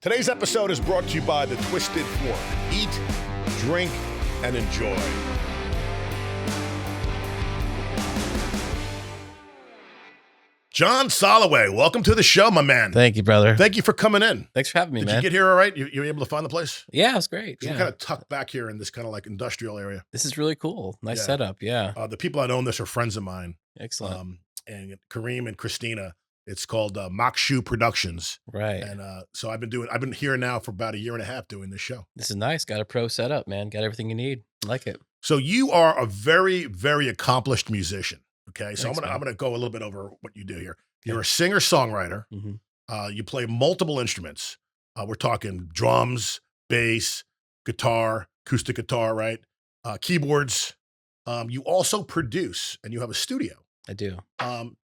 Today's episode is brought to you by the Twisted Fork. Eat, drink, and enjoy. John Salaway, welcome to the show, my man. Thank you, brother. Thank you for coming in. Thanks for having me, Did man. you get here all right? You were able to find the place? Yeah, it was great. We're kind of tucked back here in this kind of like industrial area. This is really cool. Nice Yeah. setup. Yeah. The people that own this are friends of mine. Excellent. And Kareem and Christina. It's called Mokshu Productions. Right. And so I've been here now for about a year and a half doing this show. This is nice. Got a pro setup, man. Got everything you need. I like it. So you are a very, very accomplished musician. Okay. So Thanks, I'm gonna go a little bit over what you do here. You're Okay. a singer-songwriter. Mm-hmm. You play multiple instruments. We're talking drums, bass, guitar, acoustic guitar, right? Keyboards. You also produce, and you have a studio. I do.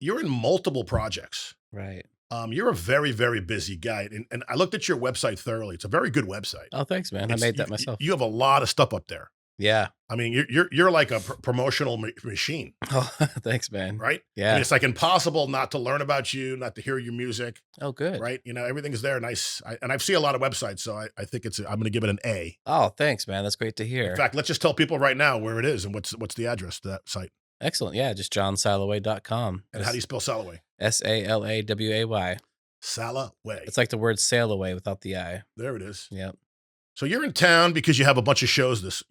You're in multiple projects. Right. You're a very, very busy guy. And I looked at your website thoroughly. It's a very good website. Oh, thanks, man. I It's- made that you- myself. You have a lot of stuff up there. Yeah. I mean, you're like a promotional machine, Oh, thanks, man. right? I Yeah. mean, it's like impossible not to learn about you, not to hear your music, Oh, good. right? You know, everything's there. Nice. And I've seen a lot of websites, so I think I'm going to give it an A. Oh, thanks, man. That's great to hear. In fact, let's just tell people right now where it is and what's the address to that site. Excellent. Yeah. Just johnsalaway.com. And how do you spell Salaway? Salaway. Salaway. It's like the word sail away without the I. There it is. Yep. So you're in town because you have a bunch of shows this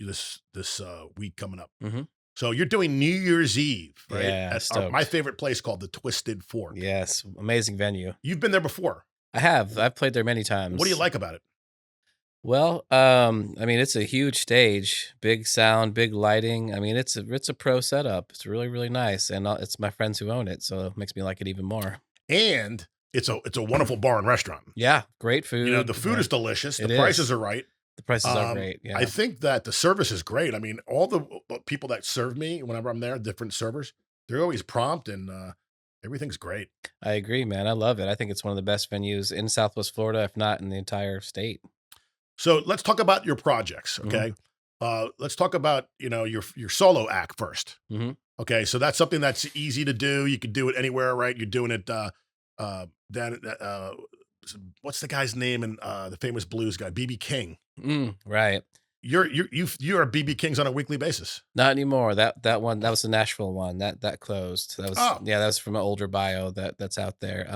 week coming up. Mm-hmm. So you're doing New Year's Eve, right? Yeah, At stoked. my favorite place called the Twisted Fork. Yes. Amazing venue. You've been there before. I have. I've played there many times. What do you like about it? Well, I mean, it's a huge stage, big sound, big lighting. I mean, it's a pro setup. It's really, really nice, and it's my friends who own it, so it makes me like it even more. And it's a wonderful bar and restaurant. Yeah, great food. You know, the food Yeah, is delicious. It The is. prices are right. the prices are Um, great. Yeah, I think that the service is great. I mean, all the people that serve me whenever I'm there, different servers, they're always prompt and everything's great. I agree, man. I love it. I think it's one of the best venues in Southwest Florida, if not in the entire state. So let's talk about your projects, Mhm. okay? Let's talk about your solo act first. Mhm. Okay, so that's something that's easy to do. You can do it anywhere, right? You're doing it down at what's the guy's name in the famous blues guy, BB King. Right. You're BB King's on a weekly basis. Not anymore. That one, that was the Nashville one. That closed. That was Oh. yeah, that was from an older bio that's out there.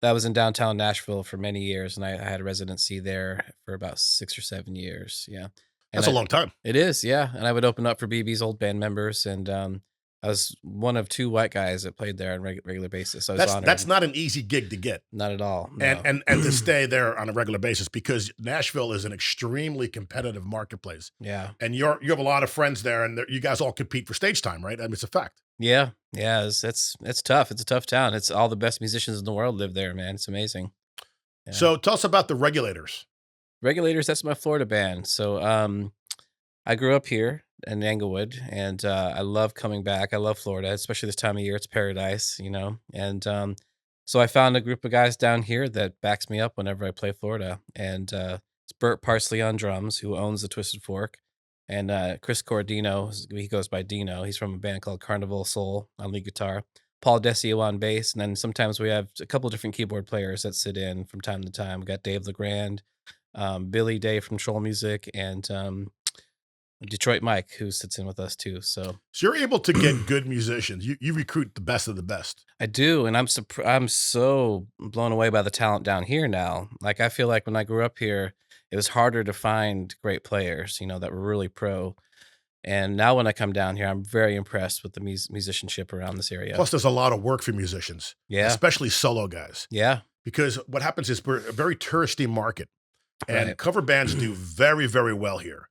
That was in downtown Nashville for many years, and I had a residency there for about 6 or 7 years. Yeah. And That's a long time. It is, yeah. And I would open up for BB's old band members, and I was one of 2 white guys that played there on regular basis. So I was honored. That's not an easy gig to get. Not at all. No. And to stay there on a regular basis because Nashville is an extremely competitive marketplace. Yeah. And you have a lot of friends there, and you guys all compete for stage time, right? I mean, it's a fact. Yeah. Yeah. It's tough. It's a tough town. It's all the best musicians in the world live there, man. It's amazing. Yeah. So tell us about the Regulators. Regulators, that's my Florida band. So I grew up here in Englewood, and I love coming back. I love Florida, especially this time of year. It's paradise, you know. And so I found a group of guys down here that backs me up whenever I play Florida. And it's Bert Parsley on drums, who owns the Twisted Fork, and Chris Cordino, he goes by Dino. He's from a band called Carnival Soul on lead guitar. Paul Desio on bass, and then sometimes we have a couple different keyboard players that sit in from time to time. We got Dave LeGrand, Billy Day from Troll Music, and Detroit Mike, who sits in with us too. So So you're able to get good musicians. You recruit the best of the best. I do, and I'm so blown away by the talent down here now. Like I feel like when I grew up here, it was harder to find great players, you know, that were really pro. And now when I come down here, I'm very impressed with the musicianship around this area. Plus, there's a lot of work for musicians, Yeah, especially solo guys. yeah, Because what happens is we're a very touristy market, and Right. cover bands do very, very well here.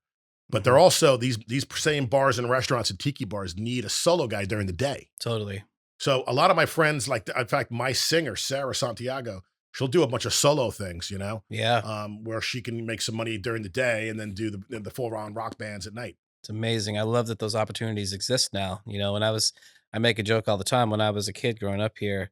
But they're also these same bars and restaurants and tiki bars need a solo guy during the day. totally. So a lot of my friends, like in fact, my singer Sarah Santiago, she'll do a bunch of solo things, Yeah, where she can make some money during the day and then do the full round rock bands at night. it's amazing. I love that those opportunities exist now. You know, I make a joke all the time when I was a kid growing up here.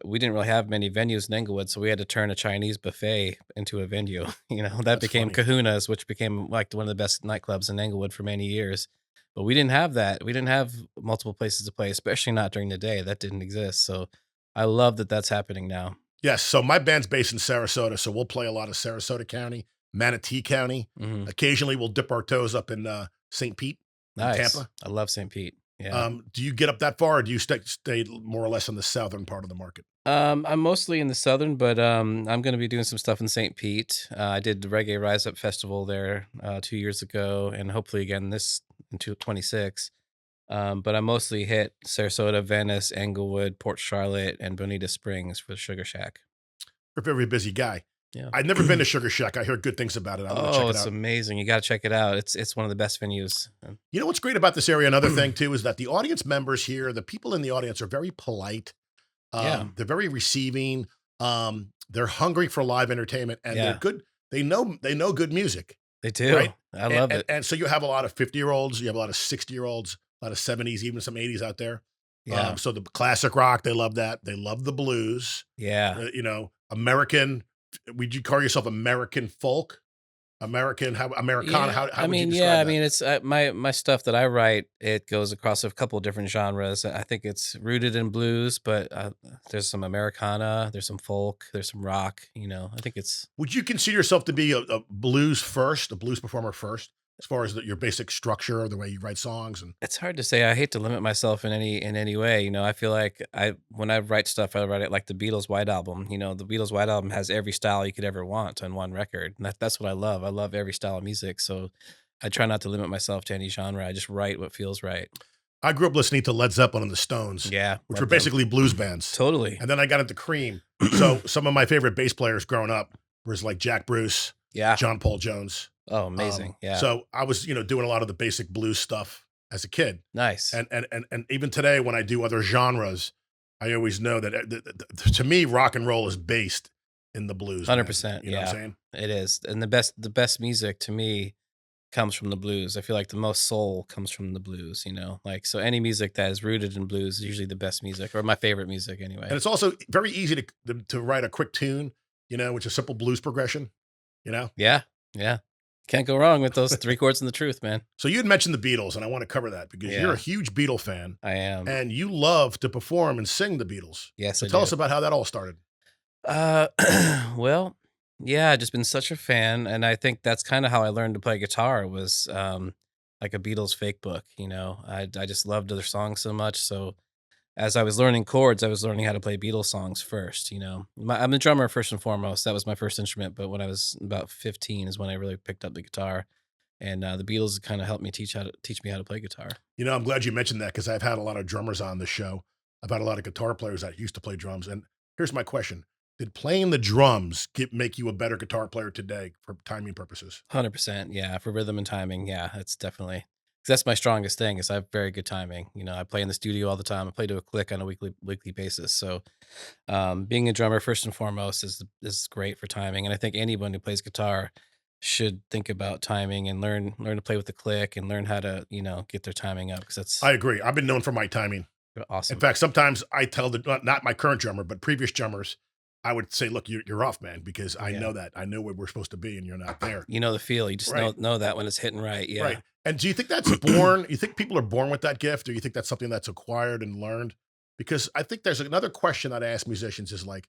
We didn't really have many venues in Englewood, so we had to turn a Chinese buffet into a venue. You know, that That's became funny. Kahuna's, which became like one of the best nightclubs in Englewood for many years. But we didn't have that. We didn't have multiple places to play, especially not during the day. That didn't exist. So I love that that's happening now. Yes, so my band's based in Sarasota, so we'll play a lot of Sarasota County, Manatee County. Mhm. Occasionally, we'll dip our toes up in, St. Pete and Nice. Tampa. I love St. Pete. Yeah. Do you get up that far, or do you stay more or less in the southern part of the market? I'm mostly in the southern, but I'm going to be doing some stuff in St. Pete. I did the Reggae Rise Up Festival there 2 years ago, and hopefully again this in 26. But I mostly hit Sarasota, Venice, Englewood, Port Charlotte, and Bonita Springs for the Sugar Shack. You're a very busy guy. Yeah. I've never been to Sugar Shack. I heard good things about it. I wanna check Oh, it it's out. amazing. You got to check it out. It's one of the best venues. You know what's great about this area? Another thing too is that the audience members here, the people in the audience are very polite. Yeah. They're very receiving. They're hungry for live entertainment, and they're Yeah. good. They know good music, They do. right? I And love and it. and so you have a lot of 50-year-olds, you have a lot of 60-year-olds, a lot of 70s, even some 80s out there. Yeah. So the classic rock, they love that. They love the blues. Yeah. American. Would you call yourself American folk? How Americana? Yeah, How I would you mean, yeah, describe I that? mean, it's my stuff that I write. It goes across a couple different genres. I think it's rooted in blues, but there's some Americana, there's some folk, there's some rock. I think it's Would you consider yourself to be a blues performer first, as far as your basic structure or the way you write songs? And it's hard to say. I hate to limit myself in any way. I feel like when I write stuff, I write it like the Beatles' White Album. The Beatles' White Album has every style you could ever want on one record, and that's what I love. I love every style of music, so I try not to limit myself to any genre. I just write what feels right. I grew up listening to Led Zeppelin and the Stones, Yeah, which were love them. basically blues bands, Totally. and then I got into Cream. So some of my favorite bass players growing up was like Jack Bruce, Yeah. John Paul Jones. Oh, amazing. Yeah. So I was, doing a lot of the basic blues stuff as a kid. Nice. And even today when I do other genres, I always know that to me, rock and roll is based in the blues, man. 100%. You know what I'm Yeah, saying? it is. And the best music to me comes from the blues. I feel like the most soul comes from the blues. Like, so any music that is rooted in blues is usually the best music or my favorite music And anyway. it's also very easy to write a quick tune, which is simple blues progression, you know? Yeah. Yeah. Can't go wrong with those three chords and the truth, man. So you had mentioned the Beatles, and I want to cover that because you're a Yeah, huge Beatle fan I am. and you love to perform and sing the Beatles. Yes, So I tell do. us about how that all started. Uh, well, yeah, I've just been such a fan, and I think that's kind of how I learned to play guitar was like a Beatles fake book. I just loved their songs so much. So as I was learning chords, I was learning how to play Beatles songs first. I'm a drummer first and foremost. That was my first instrument, but when I was about 15 is when I really picked up the guitar, and the Beatles kind of helped me teach me how to play guitar. I'm glad you mentioned that because I've had a lot of drummers on the show. I've had a lot of guitar players that used to play drums. And here's my question. Did playing the drums make you a better guitar player today for timing purposes? 100%, yeah, for rhythm and timing, yeah, that's definitely 'cause that's my strongest thing is I have very good timing. I play in the studio all the time. I play to a click on a weekly basis. So, being a drummer first and foremost is great for timing. And I think anyone who plays guitar should think about timing and learn to play with the click and learn how to get their timing up because I that's agree. I've been known for my timing. In awesome. fact, sometimes I tell not my current drummer, but previous drummers, I would say, look, you're off, man, because I Yeah, know that. I know where we're supposed to be and you're not there. you know the feel. You just Right. know that when it's hitting right. Right. Yeah. And do you think that's born? You think people are born with that gift, or you think that's something that's acquired and learned? Because I think there's another question that I ask musicians is like,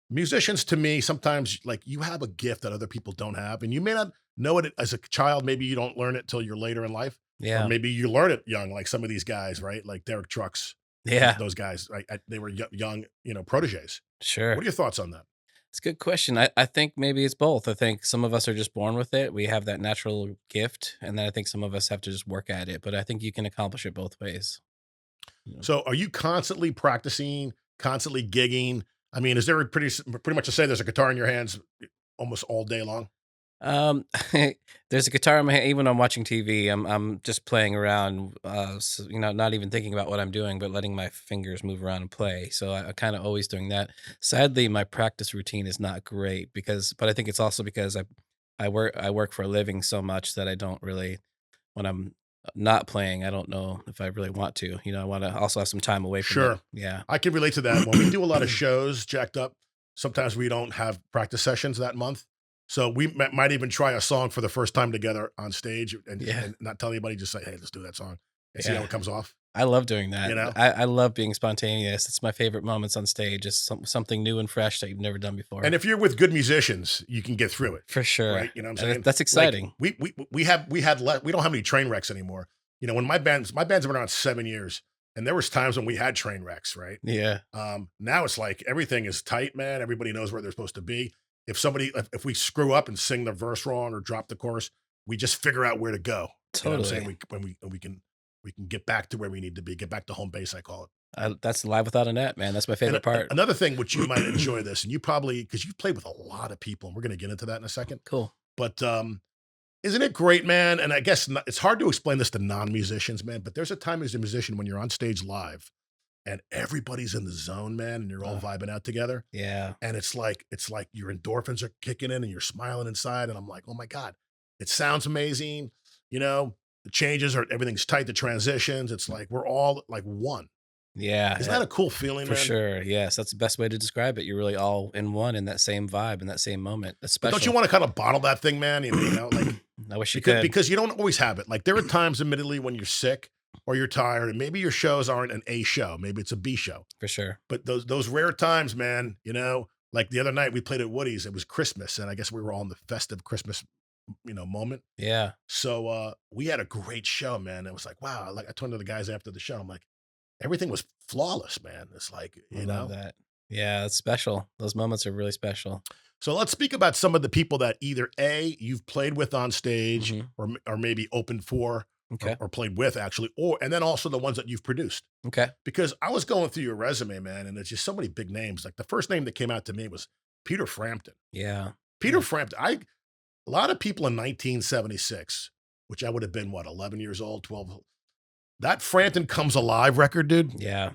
musicians to me, sometimes like you have a gift that other people don't have, and you may not know it as a child. Maybe you don't learn it till you're later in life, or Yeah. maybe you learn it young, like some of these guys, right? Like Derek Trucks, Yeah. those guys, right? They were young, proteges. What Sure. are your thoughts on that? It's a good question. I think maybe it's both. I think some of us are just born with it. We have that natural gift, and then I think some of us have to just work at it. But I think you can accomplish it both ways. You know? So, are you constantly practicing, constantly gigging? I mean, is there pretty much to say there's a guitar in your hands almost all day long? Um, there's a guitar in my hand. Even when I'm watching TV, I'm just playing around. Not even thinking about what I'm doing, but letting my fingers move around and play. So I kind of always doing that. Sadly, my practice routine is not great but I think it's also because I work for a living so much that I don't really when I'm not playing. I don't know if I really want to. I want to also have some time away from it. Sure. Yeah. I can relate to that. When we do a lot of shows jacked up, sometimes we don't have practice sessions that month. So we might even try a song for the first time together on stage and, Yeah. and not tell anybody, just say, hey, let's do that song and see how Yeah. it comes off. I love doing you that. know? I love being spontaneous. It's my favorite moments on stage, just something new and fresh that you've never done And before. if you're with good musicians, you can get through it, For sure. right? You know what I'm And saying? that's Like exciting. we don't have any train wrecks anymore. You know, when my band's been around 7 years, and there was times when we had train wrecks, right? Yeah, Now it's like everything is tight, man. Everybody knows where they're supposed to be. If we screw up and sing the verse wrong or drop the chorus, we just figure out where to go. You know what I'm saying? totally. We can get back to where we need to be, get back to home base, I call it. That's live without a net, man. That's my And favorite part. another thing which you might enjoy this, and you probably because you've played with a lot of people, and we're gonna get into that in a second. Cool. But isn't it great, man? And I guess it's hard to explain this to non-musicians, man. But there's a time as a musician when you're on stage live and everybody's in the zone, man, and you're all Uh, vibing out together. yeah, And it's like your endorphins are kicking in and you're smiling inside. And I'm like, oh my God, it sounds amazing. You know, the changes are everything's tight, the transitions. It's like we're all like one. yeah, Isn't that a cool feeling, for man? sure. Yes, that's the best way to describe it. You're really all in one in that same vibe, in that same moment. That's But don't you special. want to kind of bottle that thing, man? You know, like I wish you because could, because you don't always have it. Like there are times, admittedly, when you're sick or you're tired, and maybe your shows aren't an A show, maybe it's a B show. for sure. But those rare times, man, you know, like the other night we played at Woody's. It was Christmas, and I guess we were all in the festive Christmas, moment. Yeah, So we had a great show, man. It was like, wow. Like I turned to the guys after the show. I'm like, everything was flawless, man. It's like, I love that. Yeah, it's special. Those moments are really special. So let's speak about some of the people that either A, you've played with on stage Mhm. or maybe opened for Okay. or played with actually, or and then also the ones that you've produced. Okay. Because I was going through your resume, man, and there's just so many big names. Like the first name that came out to me was Peter Frampton. Yeah. Peter Yeah. Frampton. A lot of people in 1976, which I would have been what, 11 years old, 12. That Frampton Comes Alive record, dude. Yeah.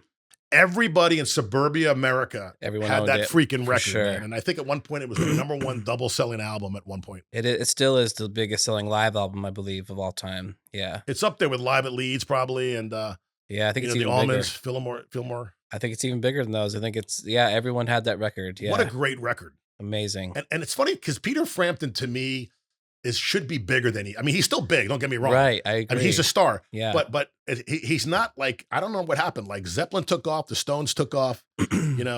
Everybody in suburbia America Everyone had owned that it, freaking for record, man. sure. And I think at one point it was the number one double selling album at one point. It still is the biggest selling live album, I believe, of all time. Yeah. It's up there with Live at Leeds probably, and Yeah, I think it's the even Almonds, bigger. Fillmore. I think it's even bigger than those. I think it's yeah, everyone had that record. What a Yeah. great record. Amazing. And it's funny because Peter Frampton to me should be bigger than I mean, he's still big, don't get me wrong. Right, I I mean, he's a agree. star, Yeah. but he's not like I don't know what happened. Like Zeppelin took off, the Stones took off,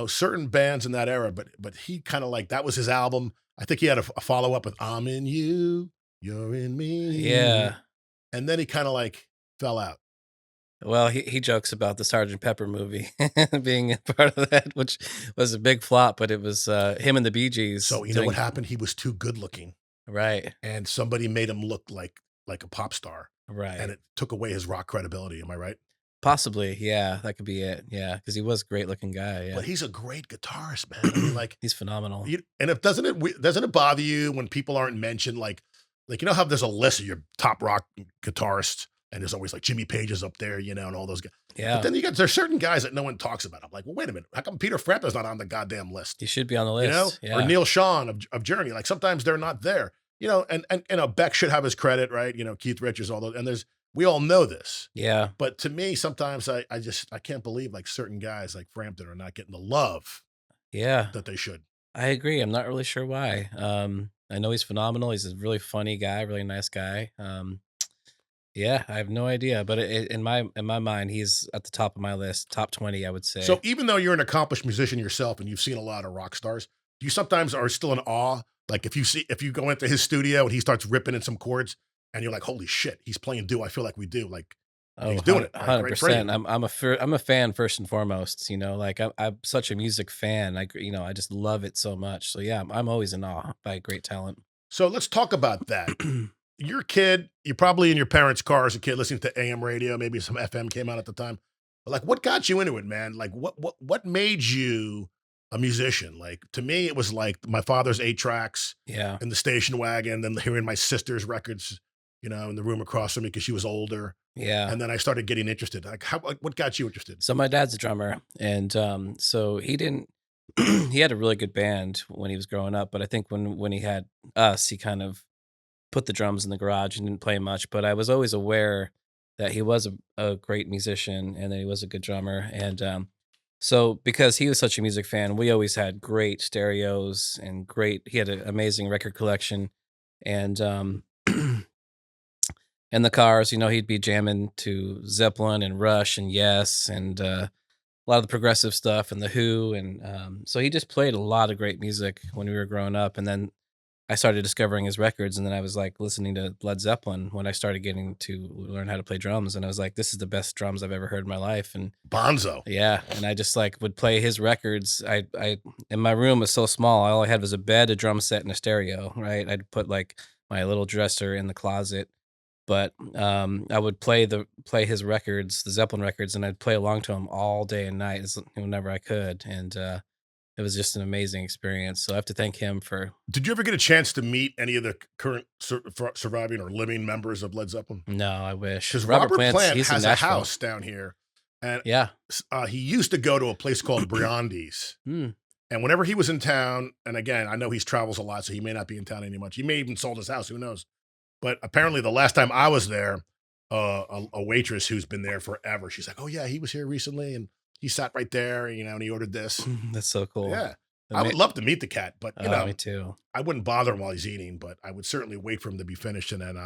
certain bands in that era, but he kind of like that was his album. I think he had a follow up with "I'm in you, you're in me," Yeah. and then he kind of like fell out. Well, he jokes about the Sergeant Pepper movie being a part of that, which was a big flop, but it was, him and the Bee Gees So you know what doing happened? He was too good looking, right, and somebody made him look like a pop star, and right. it took away his rock credibility. Am I right? Possibly, yeah, that could be it, yeah, because he was a great looking guy, yeah. But he's a great guitarist, man. I mean, like He's phenomenal. and if doesn't it bother you when people aren't mentioned? Like you know how there's a list of your top rock guitarists, and there's always like Jimmy Page is up there, and all those guys. But Yeah, then there's certain guys that no one talks about. I'm like, well, wait a minute, how come Peter Frampton's not on the goddamn list? he should be on the list, Or yeah, Neil Sean of Journey. Like sometimes they're not there. And Beck should have his credit, right? Keith Richards, all those, and we all know this. yeah, But to me, sometimes I can't believe like certain guys like Frampton are not getting the love yeah, that they should. I agree, I'm not really sure why, I know he's phenomenal, he's a really funny guy, really nice guy, yeah, I have no idea, but in my mind, he's at the top of my list, top 20, I would say. So even though you're an accomplished musician yourself and you've seen a lot of rock stars, you sometimes are still in awe. Like if you go into his studio and he starts ripping in some chords and you're like, holy shit, he's playing Do I Feel Like We Do. Like Oh, he's doing it. All right, great for you. 100%. I'm a fan first and foremost, like I'm such a music fan. I just love it so much. So yeah, I'm always in awe by great talent. So let's talk about that. You're a kid, you're probably in your parents' car as a kid listening to AM radio, maybe some FM came out at the time. But like what got you into it, man? Like what made you a musician? Like to me, it was like my father's 8 tracks Yeah. in the station wagon, then hearing my sister's records, in the room across from me because she was older. Yeah. And then I started getting interested. Like what got you interested? So my dad's a drummer, and so he didn't. He had a really good band when he was growing up, but I think when he had us, he kind of put the drums in the garage and didn't play much. But I was always aware that he was a great musician and that he was a good drummer. And so because he was such a music fan, we always had great stereos and great. He had an amazing record collection, and in the cars, he'd be jamming to Zeppelin and Rush and Yes and a lot of the progressive stuff and The Who. And so he just played a lot of great music when we were growing up. And then I started discovering his records, and then I was like listening to Led Zeppelin when I started getting to learn how to play drums. And I was like, this is the best drums I've ever heard in my life. And Bonzo. yeah, and I just like would play his records. And my room was so small. All I had was a bed, a drum set, and a stereo. Right, I'd put like my little dresser in the closet, but I would play his records, the Zeppelin records, and I'd play along to them all day and night whenever I could. And it was just an amazing experience. So I have to thank him for. Did you ever get a chance to meet any of the current surviving or living members of Led Zeppelin? No, I wish Because Robert Robert Plant's. Plant He's in has a Nashville. house down here, and Yeah. he used to go to a place called Briandi's. Hmm. And whenever he was in town, and again, I know he travels a lot, so he may not be in town any much. He may even sold his house. Who knows? But apparently, the last time I was there, a waitress who's been there forever, she's like, "Oh yeah, he was here recently, and he sat right there, and he ordered this." That's so cool. Yeah, I Ama- would love to meet the cat, but Me too. I wouldn't bother him while he's eating. But I would certainly wait for him to be finished, and then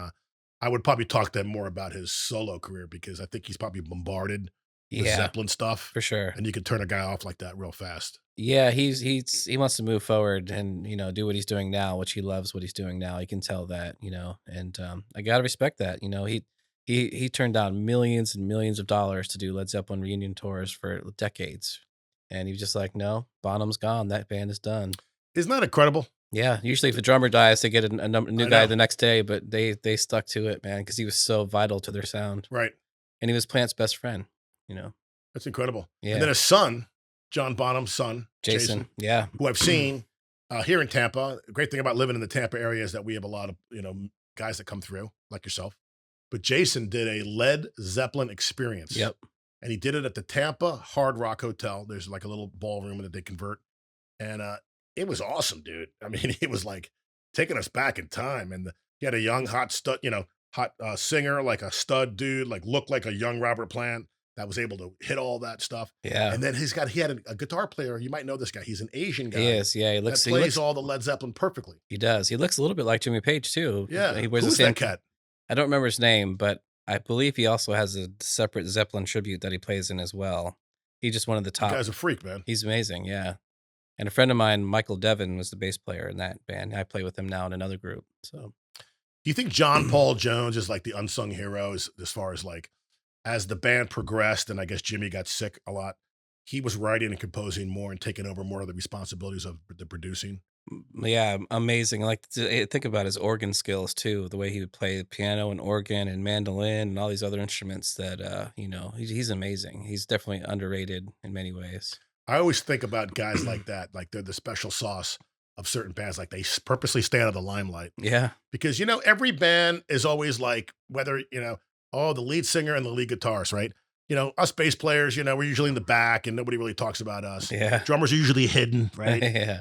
I would probably talk to him more about his solo career because I think he's probably bombarded with Yeah, Zeppelin stuff, for sure. and you can turn a guy off like that real fast. Yeah, he wants to move forward and do what he's doing now, which he loves what he's doing now. You can tell that, and I gotta respect that. He turned down millions and millions of dollars to do Led Zeppelin reunion tours for decades, and he was just like, no, Bonham's gone. That band is done. Isn't that incredible? Yeah, usually if the drummer dies, they get a new I guy know, the next day, but they stuck to it, man, because he was so vital to their sound, right? and he was Plant's best friend. You know, That's incredible. And then yeah, his son, John Bonham's son, Jason, Jason, yeah, who I've seen here in Tampa. The great thing about living in the Tampa area is that we have a lot of guys that come through like yourself. But Jason did a Led Zeppelin experience, yep, and he did it at the Tampa Hard Rock Hotel. There's like a little ballroom that they convert, and it was awesome, dude. I mean, it was like taking us back in time. And he had a young hot stud, hot singer, like a stud dude, like looked like a young Robert Plant that was able to hit all that stuff. yeah. And then he had a guitar player. You might know this guy. He's an Asian He guy is, yeah. He that looks, he plays looks, all the Led Zeppelin perfectly. he does. He looks a little bit like Jimmy Page too. Yeah. He wears the Who's same. that cat? I don't remember his name, but I believe he also has a separate Zeppelin tribute that he plays in as well. He's just one of the The top. guy's a freak, man. He's amazing, yeah. And a friend of mine, Michael Devin, was the bass player in that band. I play with him now in another group. So Do you think John Paul Jones is like the unsung hero as far as like as the band progressed and I guess Jimmy got sick a lot, he was writing and composing more and taking over more of the responsibilities of the producing? yeah, amazing. Think about his organ skills too. The way he would play the piano and organ and mandolin and all these other instruments. That he's amazing. He's definitely underrated in many ways. I always think about guys like that, like they're the special sauce of certain bands, like they purposely stay out of the limelight Yeah, because every band is always like whether oh the lead singer and the lead guitarist, right? Us bass players, we're usually in the back and nobody really talks about us. yeah, Drummers are usually hidden, right? yeah.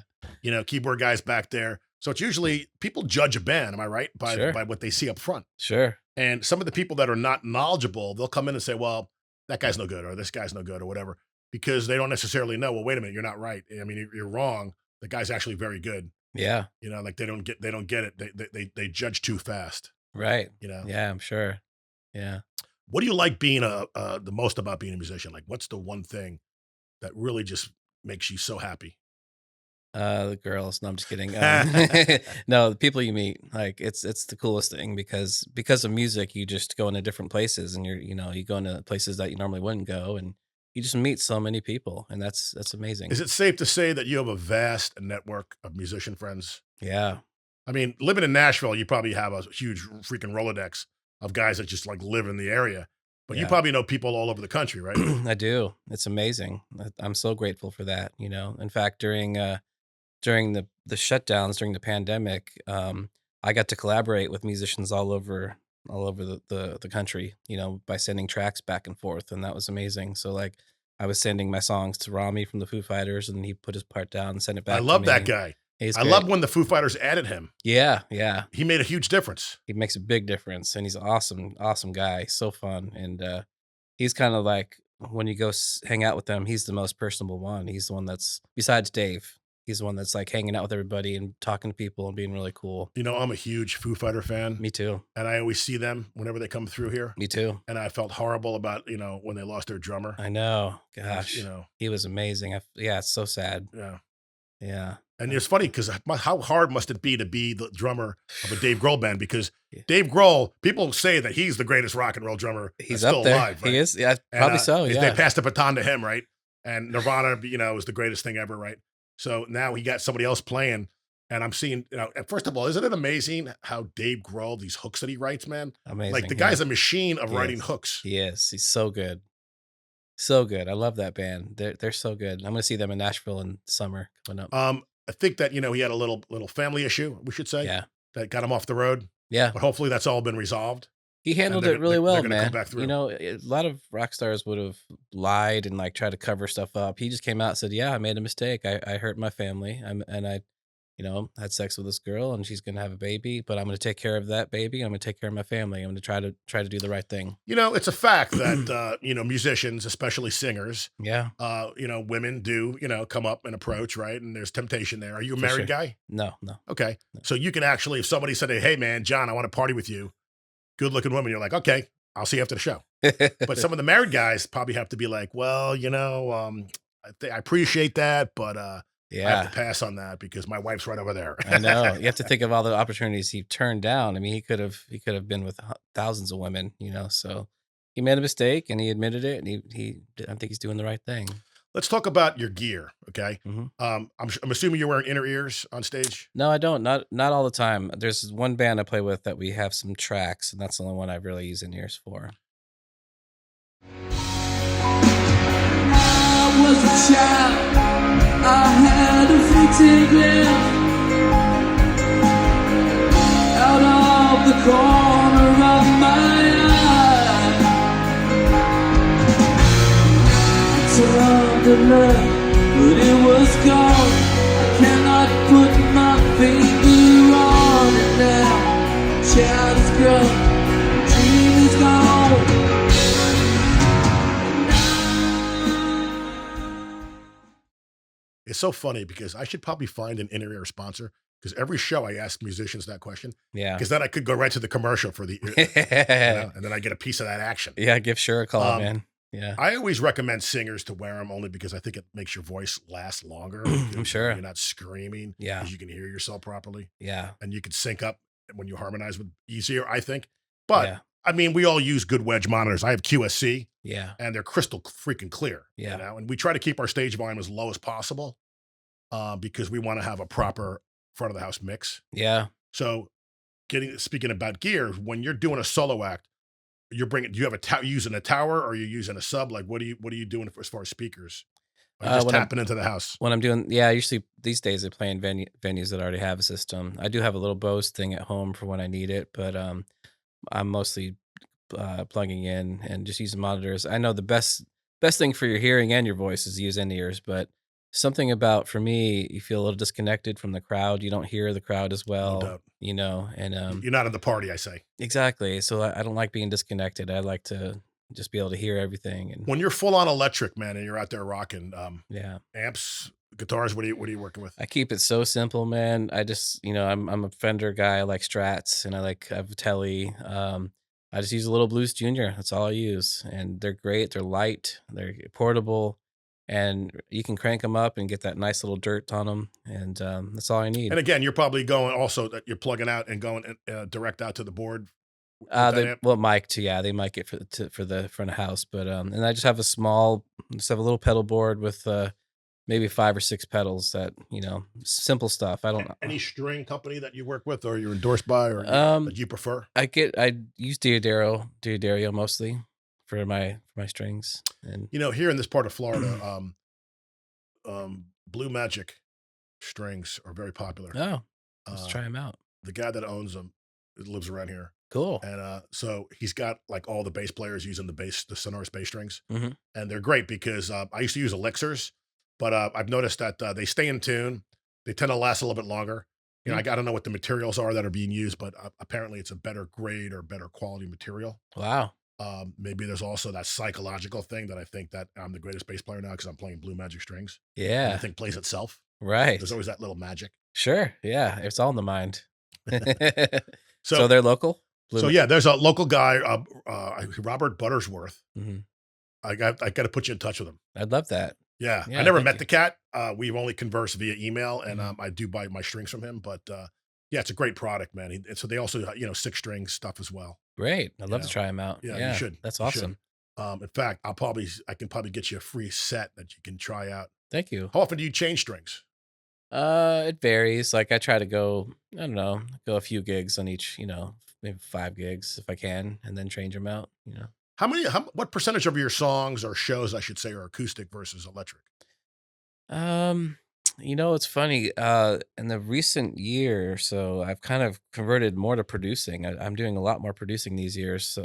Keyboard guys back there. So it's usually people judge a band, am I right? Sure, By what they see up front. sure. And some of the people that are not knowledgeable, they'll come in and say, well, that guy's no good or this guy's no good or whatever, because they don't necessarily know, well, wait a minute, you're not right. I mean, you're wrong. The guy's actually very good. Yeah, Like they don't get it. They judge too fast, right. you know? Yeah, I'm sure. Yeah. What do you like being the most about being a musician? Like what's the one thing that really just makes you so happy? The girls. No, I'm just kidding. No, the people you meet, like it's the coolest thing because of music, you just go into different places and you go into places that you normally wouldn't go and you just meet so many people and that's amazing. Is it safe to say that you have a vast network of musician friends? Yeah. I mean, living in Nashville, you probably have a huge freaking Rolodex of guys that just like live in the area, but you Yeah. probably know people all over the country, right? I do. It's amazing. I'm so grateful for that, In fact, during the shutdowns during the pandemic, I got to collaborate with musicians all over the country, by sending tracks back and forth, and that was amazing. So like I was sending my songs to Rami from the Foo Fighters, and he put his part down and sent it I back to love that me. guy. He's I love great. when the Foo Fighters added him. Yeah, yeah. He made a huge difference. He makes a big difference, and he's an awesome, awesome guy. So fun, and he's kind of like when you go hang out with him, he's the most personable one. He's the one that's besides Dave. He's the one that's, like, hanging out with everybody and talking to people and being really cool. You know, I'm a huge Foo Fighter fan, Me too. and I always see them whenever they come through here, Me too. and I felt horrible about, when they lost their drummer. I know. It was, Gosh. He was amazing. Yeah, it's so sad. yeah. Yeah. And it's funny because how hard must it be to be the drummer of a Dave Grohl band? Because Yeah. Dave Grohl, people say that he's the greatest rock and roll drummer that's He's still up there. alive, He right? is. Yeah, And probably so, they yeah. passed the baton to him, right? And Nirvana, was the greatest thing ever, right? So now he got somebody else playing, and I'm seeing, and first of all, isn't it amazing how Dave Grohl, these hooks that he writes, man? Like the Amazing, yeah. guy's a machine of He writing is. hooks. He is. He's so good. So good. I love that band. They're so good. I'm gonna see them in Nashville in summer coming up. I think that he had a little family issue, we should say, Yeah. that got him off the road, Yeah. but hopefully that's all been resolved, He and handled they're it really they're well, gonna come man. back through. A lot of rock stars would have lied and, like, tried to cover stuff up. He just came out and said, "Yeah, I made a mistake. I hurt my family. I had sex with this girl, and she's gonna have a baby, but I'm gonna take care of that baby. I'm gonna take care of my family. I'm gonna try to do the right thing." It's a fact that musicians, especially singers, Yeah, women do, come up and approach, right? And there's temptation there. Are you a for married sure. guy? No, no. Okay. So you can actually, if somebody said, hey man, John, I want to party with you, good looking woman, you're like, okay, I'll see you after the show. But some of the married guys probably have to be like, well, I appreciate that, but I have to Yeah, pass on that because my wife's right over there. I know. You have to think of all the opportunities he turned down. I mean, he could have been with thousands of women, so he made a mistake and he admitted it, and I think he's doing the right thing. Let's talk about your gear. Okay. Mhm. I'm assuming you're wearing inner ears on stage. No, I don't. Not all the time. There's one band I play with that we have some tracks, and that's the only one I really use in ears for. I was a child. I had a fleeting glimpse out of the corner of my eye. I turned to look, but it was gone. I cannot put my finger on it now. Child is grown, dream is gone. It's so funny because I should probably find an inner ear sponsor because every show I ask musicians that question Yeah. because then I could go right to the commercial for the, and then I get a piece of that action. Yeah, give sure a call, Um, man. Yeah. I always recommend singers to wear them only because I think it makes your voice last longer. I'm because sure. You're not screaming Yeah. because you can hear yourself properly Yeah. and you can sync up when you harmonize with easier, I think. But Yeah. I mean, we all use good wedge monitors. I have QSC Yeah. and they're crystal freaking clear, Yeah. and we try to keep our stage volume as low as possible because we want to have a proper front of the house mix. Yeah. So speaking about gear, when you're doing a solo act, do you have using a tower or are you using a sub? Like what are you doing as far as speakers? Are you just When I'm tapping into the house? when I'm doing yeah, usually these days I play in venues that already have a system. I do have a little Bose thing at home for when I need it, but I'm mostly plugging in and just using monitors. I know the best thing for your hearing and your voice is to use in ears, but something about for me, you feel a little disconnected from the crowd. You don't hear the crowd as No well, doubt. and You're not in the party, I say. exactly. So I don't like being disconnected. I like to just be able to hear everything, and When you're full on electric, man, and you're out there rocking yeah. amps, guitars, what are you working with? I keep it so simple, man. I just, I'm a Fender guy. I like Strats and I have a Telly. I just use a little Blues Junior. That's all I use, and they're great. They're light. They're portable, and you can crank them up and get that nice little dirt on them, and that's all I need. And again, you're probably going also that you're plugging out and going direct out to the board with that They amp. well, mic too. Yeah, they mic it for the front of house, but and I just have a little pedal board with maybe 5 or 6 pedals that simple stuff. I don't Any string company that you work with or you're endorsed by or um that you prefer? I use Diodario mostly for my strings, and Here in this part of Florida, Blue Magic strings are very popular. oh, let's Uh, try them out. the guy that owns them lives around here. Cool. And so he's got like all the bass players using the sonorous bass strings. Hmm. And they're great because I used to use elixirs, but I've noticed that they stay in tune. They tend to last a little bit longer. I don't know what the materials are that are being used, but apparently it's a better grade or better quality material. Wow. Maybe there's also that psychological thing that I think that I'm the greatest bass player now because I'm playing Blue Magic strings. And the Yeah. thing plays itself. Right. There's always that little magic. Sure. Yeah. It's all in the mind. So So they're local? so Blue yeah, there's a local guy, Robert Buttersworth. Mhm. I got to put you in touch with him. I'd love that. Yeah, I Yeah, never thank met you. the cat. We've only conversed via email, and Mhm. I do buy my strings from him. But yeah, it's a great product, man. And so they also, six string stuff as well. Great. I'd You love to know, try them out. yeah, you Yeah, should, that's you should. awesome. In fact, I can probably get you a free set that you can try out. Thank you. How often do you change strings? It varies. Like I try to go, I don't know, go a few gigs on each, maybe 5 gigs if I can, and then change them out. What percentage of your songs or shows, I should say, are acoustic versus electric? Um, it's funny. In the recent year or so, I've kind of converted more to producing. I'm doing a lot more producing these years.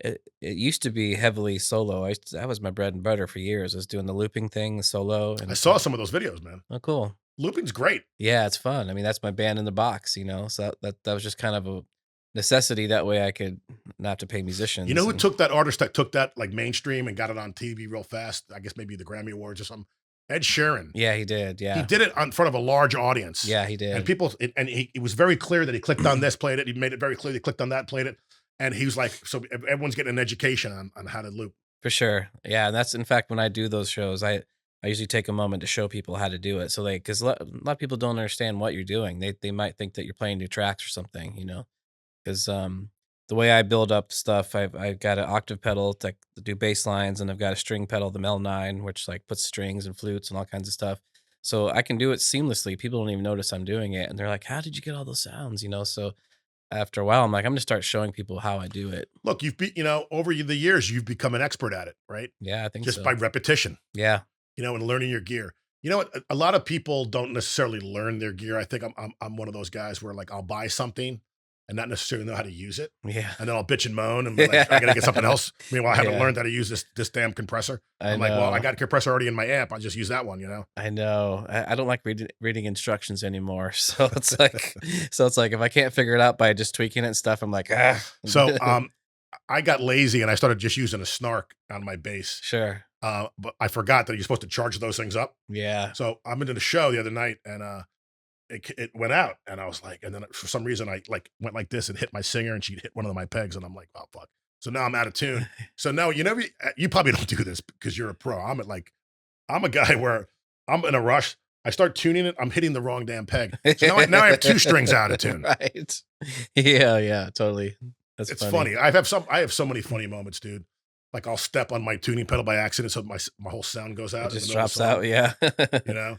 It used to be heavily solo. That was my bread and butter for years. I was doing the looping thing, the solo, I and saw some of those videos, man. oh, cool. Looping's great. Yeah, it's fun. I mean, that's my band in the box. So that was just kind of a necessity. That way, I could not have to pay You know musicians. who And took that artist that took that like mainstream and got it on TV real fast? I guess maybe the Grammy Awards or something. Ed Sheeran. yeah, he did. He Yeah, did it in front of a large audience. yeah, he And did it was very clear that he clicked on this, played it. He made it very clear he clicked on that, played it. And he was like, so everyone's getting an education on how to loop. for sure. Yeah, and that's in fact when I do those shows, I usually take a moment to show people how to do it. So because a lot of people don't understand what you're doing. They might think that you're playing new tracks or something. Because the way I build up stuff, I've got an octave pedal to do bass lines, and I've got a string pedal, the Mel 9, which like puts strings and flutes and all kinds of stuff. So I can do it seamlessly. People don't even notice I'm doing it, and they're like, "How did you get all those sounds?" So after a while, I'm like, I'm gonna start showing people how I do it. Look, over the years, you've become an expert at it, right? Yeah, I think Just so. by repetition, Yeah, and learning your gear. You know what? A lot of people don't necessarily learn their gear. I think I'm one of those guys where like I'll buy something and not necessarily know how to use it. yeah, And then I'll bitch and moan and be like, I gotta get something else. Meanwhile, I haven't yeah. learned how to use this damn compressor. I I'm like, well, I know. got a compressor already in my amp. I'll just use that one. I know. I don't like reading instructions anymore. So it's like if I can't figure it out by just tweaking it and stuff, I'm like, ah. So I got lazy and I started just using a snark on my bass. Sure. But I forgot that you're supposed to charge those things up. Yeah. So I'm into the show the other night and it went out and I was like, and then for some reason I like went like this and hit my singer and she'd hit one of my pegs and I'm like, oh fuck. So now I'm out of tune. So now you probably don't do this because you're a pro. I'm a guy where I'm in a rush. I start tuning it. I'm hitting the wrong damn peg. So now I have two strings out of tune. Right. Yeah, yeah, totally. That's It's funny. funny. I have so many funny moments, dude. Like I'll step on my tuning pedal by accident, so my whole sound goes out. It In the just middle of drops the song, out, yeah. you know.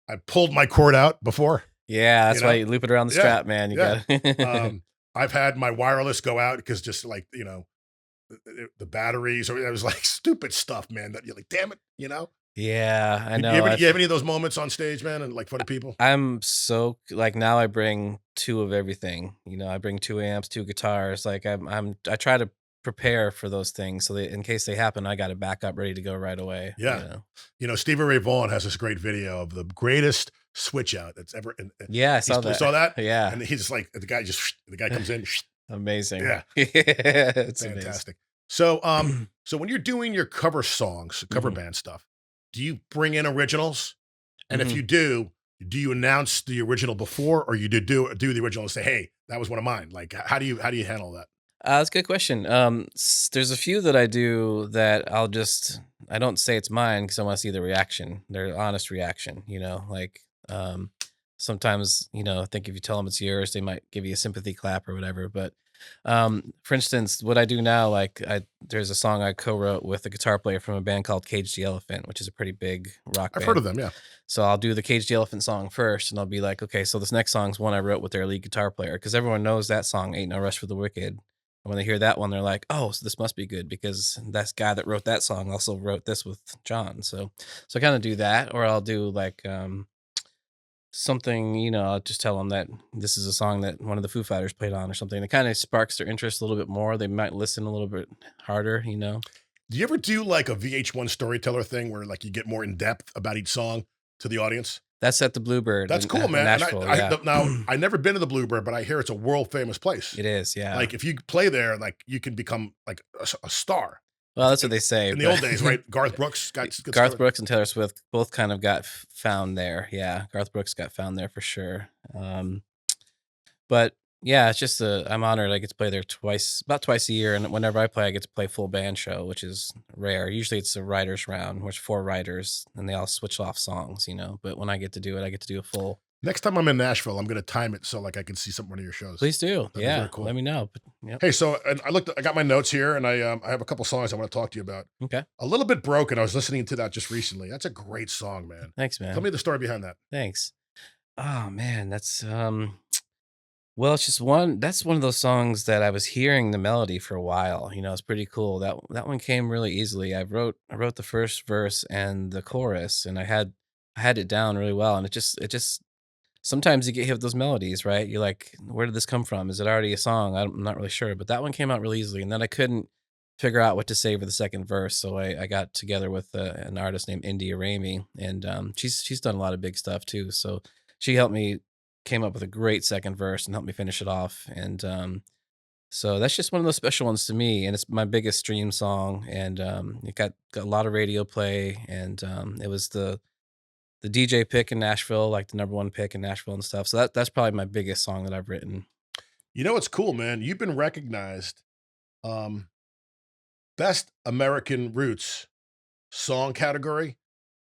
I've pulled my cord out before. Yeah, You that's why know. you loop it around the Yeah, strap, man. You yeah. got I've had my wireless go out because just like the batteries or it was like stupid stuff, man. That you're like, damn it. Yeah, I You know. ever you have any of those moments on stage, man, and like for the people? I'm so like now I bring two of everything. I bring 2 amps, 2 guitars. Like I try to prepare for those things so that in case they happen, I got a backup ready to go right away. Yeah. Stevie Ray Vaughan has this great video of the greatest switch out that's ever. And Yeah, I saw you that. saw that? Yeah, And he's like, the guy comes in. amazing. Yeah. Yeah, it's amazing. Fantastic. So, so when you're doing your cover songs, cover Mhm. band stuff, do you bring in originals? And if Mhm. you do you announce the original before, or you do the original and say, "Hey, that was one of mine"? Like, how do you handle that? That's a good question. There's a few that I do that I don't say it's mine because I want to see the reaction, their honest reaction. Like sometimes I think if you tell them it's yours, they might give you a sympathy clap or whatever. But for instance, what I do now, like there's a song I co-wrote with a guitar player from a band called Cage the Elephant, which is a pretty big rock I've band. heard of them. Yeah. So I'll do the Cage the Elephant song first, and I'll be like, okay, so this next song's one I wrote with their lead guitar player, because everyone knows that song, Ain't No Rest for the Wicked. And when they hear that one, they're like, oh, so this must be good because that guy that wrote that song also wrote this with John. So I kind of do that, or I'll do like something, I'll just tell them that this is a song that one of the Foo Fighters played on or something. It kind of sparks their interest a little bit more. They might listen a little bit harder. Do you ever do like a VH1 storyteller thing where like you get more in depth about each song to the audience? That's at the Bluebird That's in, cool, in man. And Nashville. Yeah, now I never been to the Bluebird, but I hear it's a world famous place. it is. Yeah. Like if you play there, like you can become like a star. Well, that's what they say, In the but old days, right? Garth Brooks got good Garth start. Brooks and Taylor Swift both kind of got found there. Yeah, Garth Brooks got found there for sure. But yeah, it's just I'm honored I get to play there about twice a year, and whenever I play, I get to play full band show, which is rare. Usually, it's a writers round, which 4 writers, and they all switch off songs, you know. But when I get to do it, I get to do a full. Next time I'm in Nashville, I'm gonna time it so like I can see one of your shows. Please do, That'd be very yeah. cool. Let me know. But, yep. Hey, so and I got my notes here, and I have a couple songs I want to talk to you about. Okay. A Little Bit Broken. I was listening to that just recently. That's a great song, man. Thanks, man. Tell me the story behind that. Thanks. Oh man, that's well, it's just that's one of those songs that I was hearing the melody for a while. You know, it's pretty cool. That one came really easily. I wrote the first verse and the chorus, and I had it down really well. And it just sometimes you get hit with those melodies, right? You're like, where did this come from? Is it already a song? I'm not really sure. But that one came out really easily, and then I couldn't figure out what to say for the second verse, so I got together with an artist named India Ramey, and she's done a lot of big stuff too. So she helped me came up with a great second verse and helped me finish it off. And so that's just one of those special ones to me, and it's my biggest stream song, and it got a lot of radio play, and it was the DJ pick in Nashville, like the number one pick in Nashville and stuff. So that's probably my biggest song that I've written. You know what's cool, man? You've been recognized um, best American roots song category.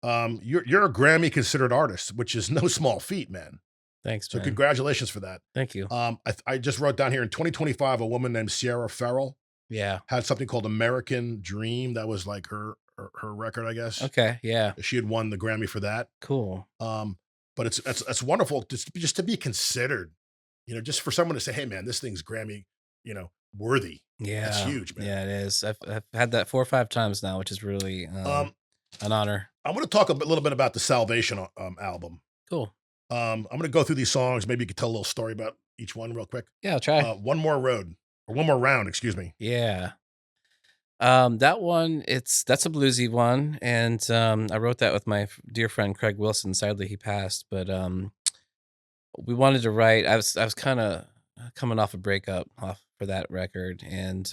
You're a Grammy considered artist, which is no small feat, man. Thanks, So man. congratulations for that. Thank you. I just wrote down here in 2025, a woman named Sierra Farrell Yeah. had something called American Dream. That was like her record, I guess. Okay. Yeah. She had won the Grammy for that. Cool. But it's wonderful just to be considered, just for someone to say, hey man, this thing's Grammy, worthy. That's Yeah. huge, man. Yeah, it is. I've had that 4 or 5 times now, which is really Um, an honor. I'm going to talk little bit about the Salvation album. Cool. I'm going to go through these songs. Maybe you could tell a little story about each one real quick. Yeah, I'll try. One More Road, or One More Round, excuse me. Yeah. That one, that's a bluesy one, and I wrote that with my dear friend Craig Wilson. Sadly, he passed, but we wanted to write. I was kind of coming off a breakup off for that record, and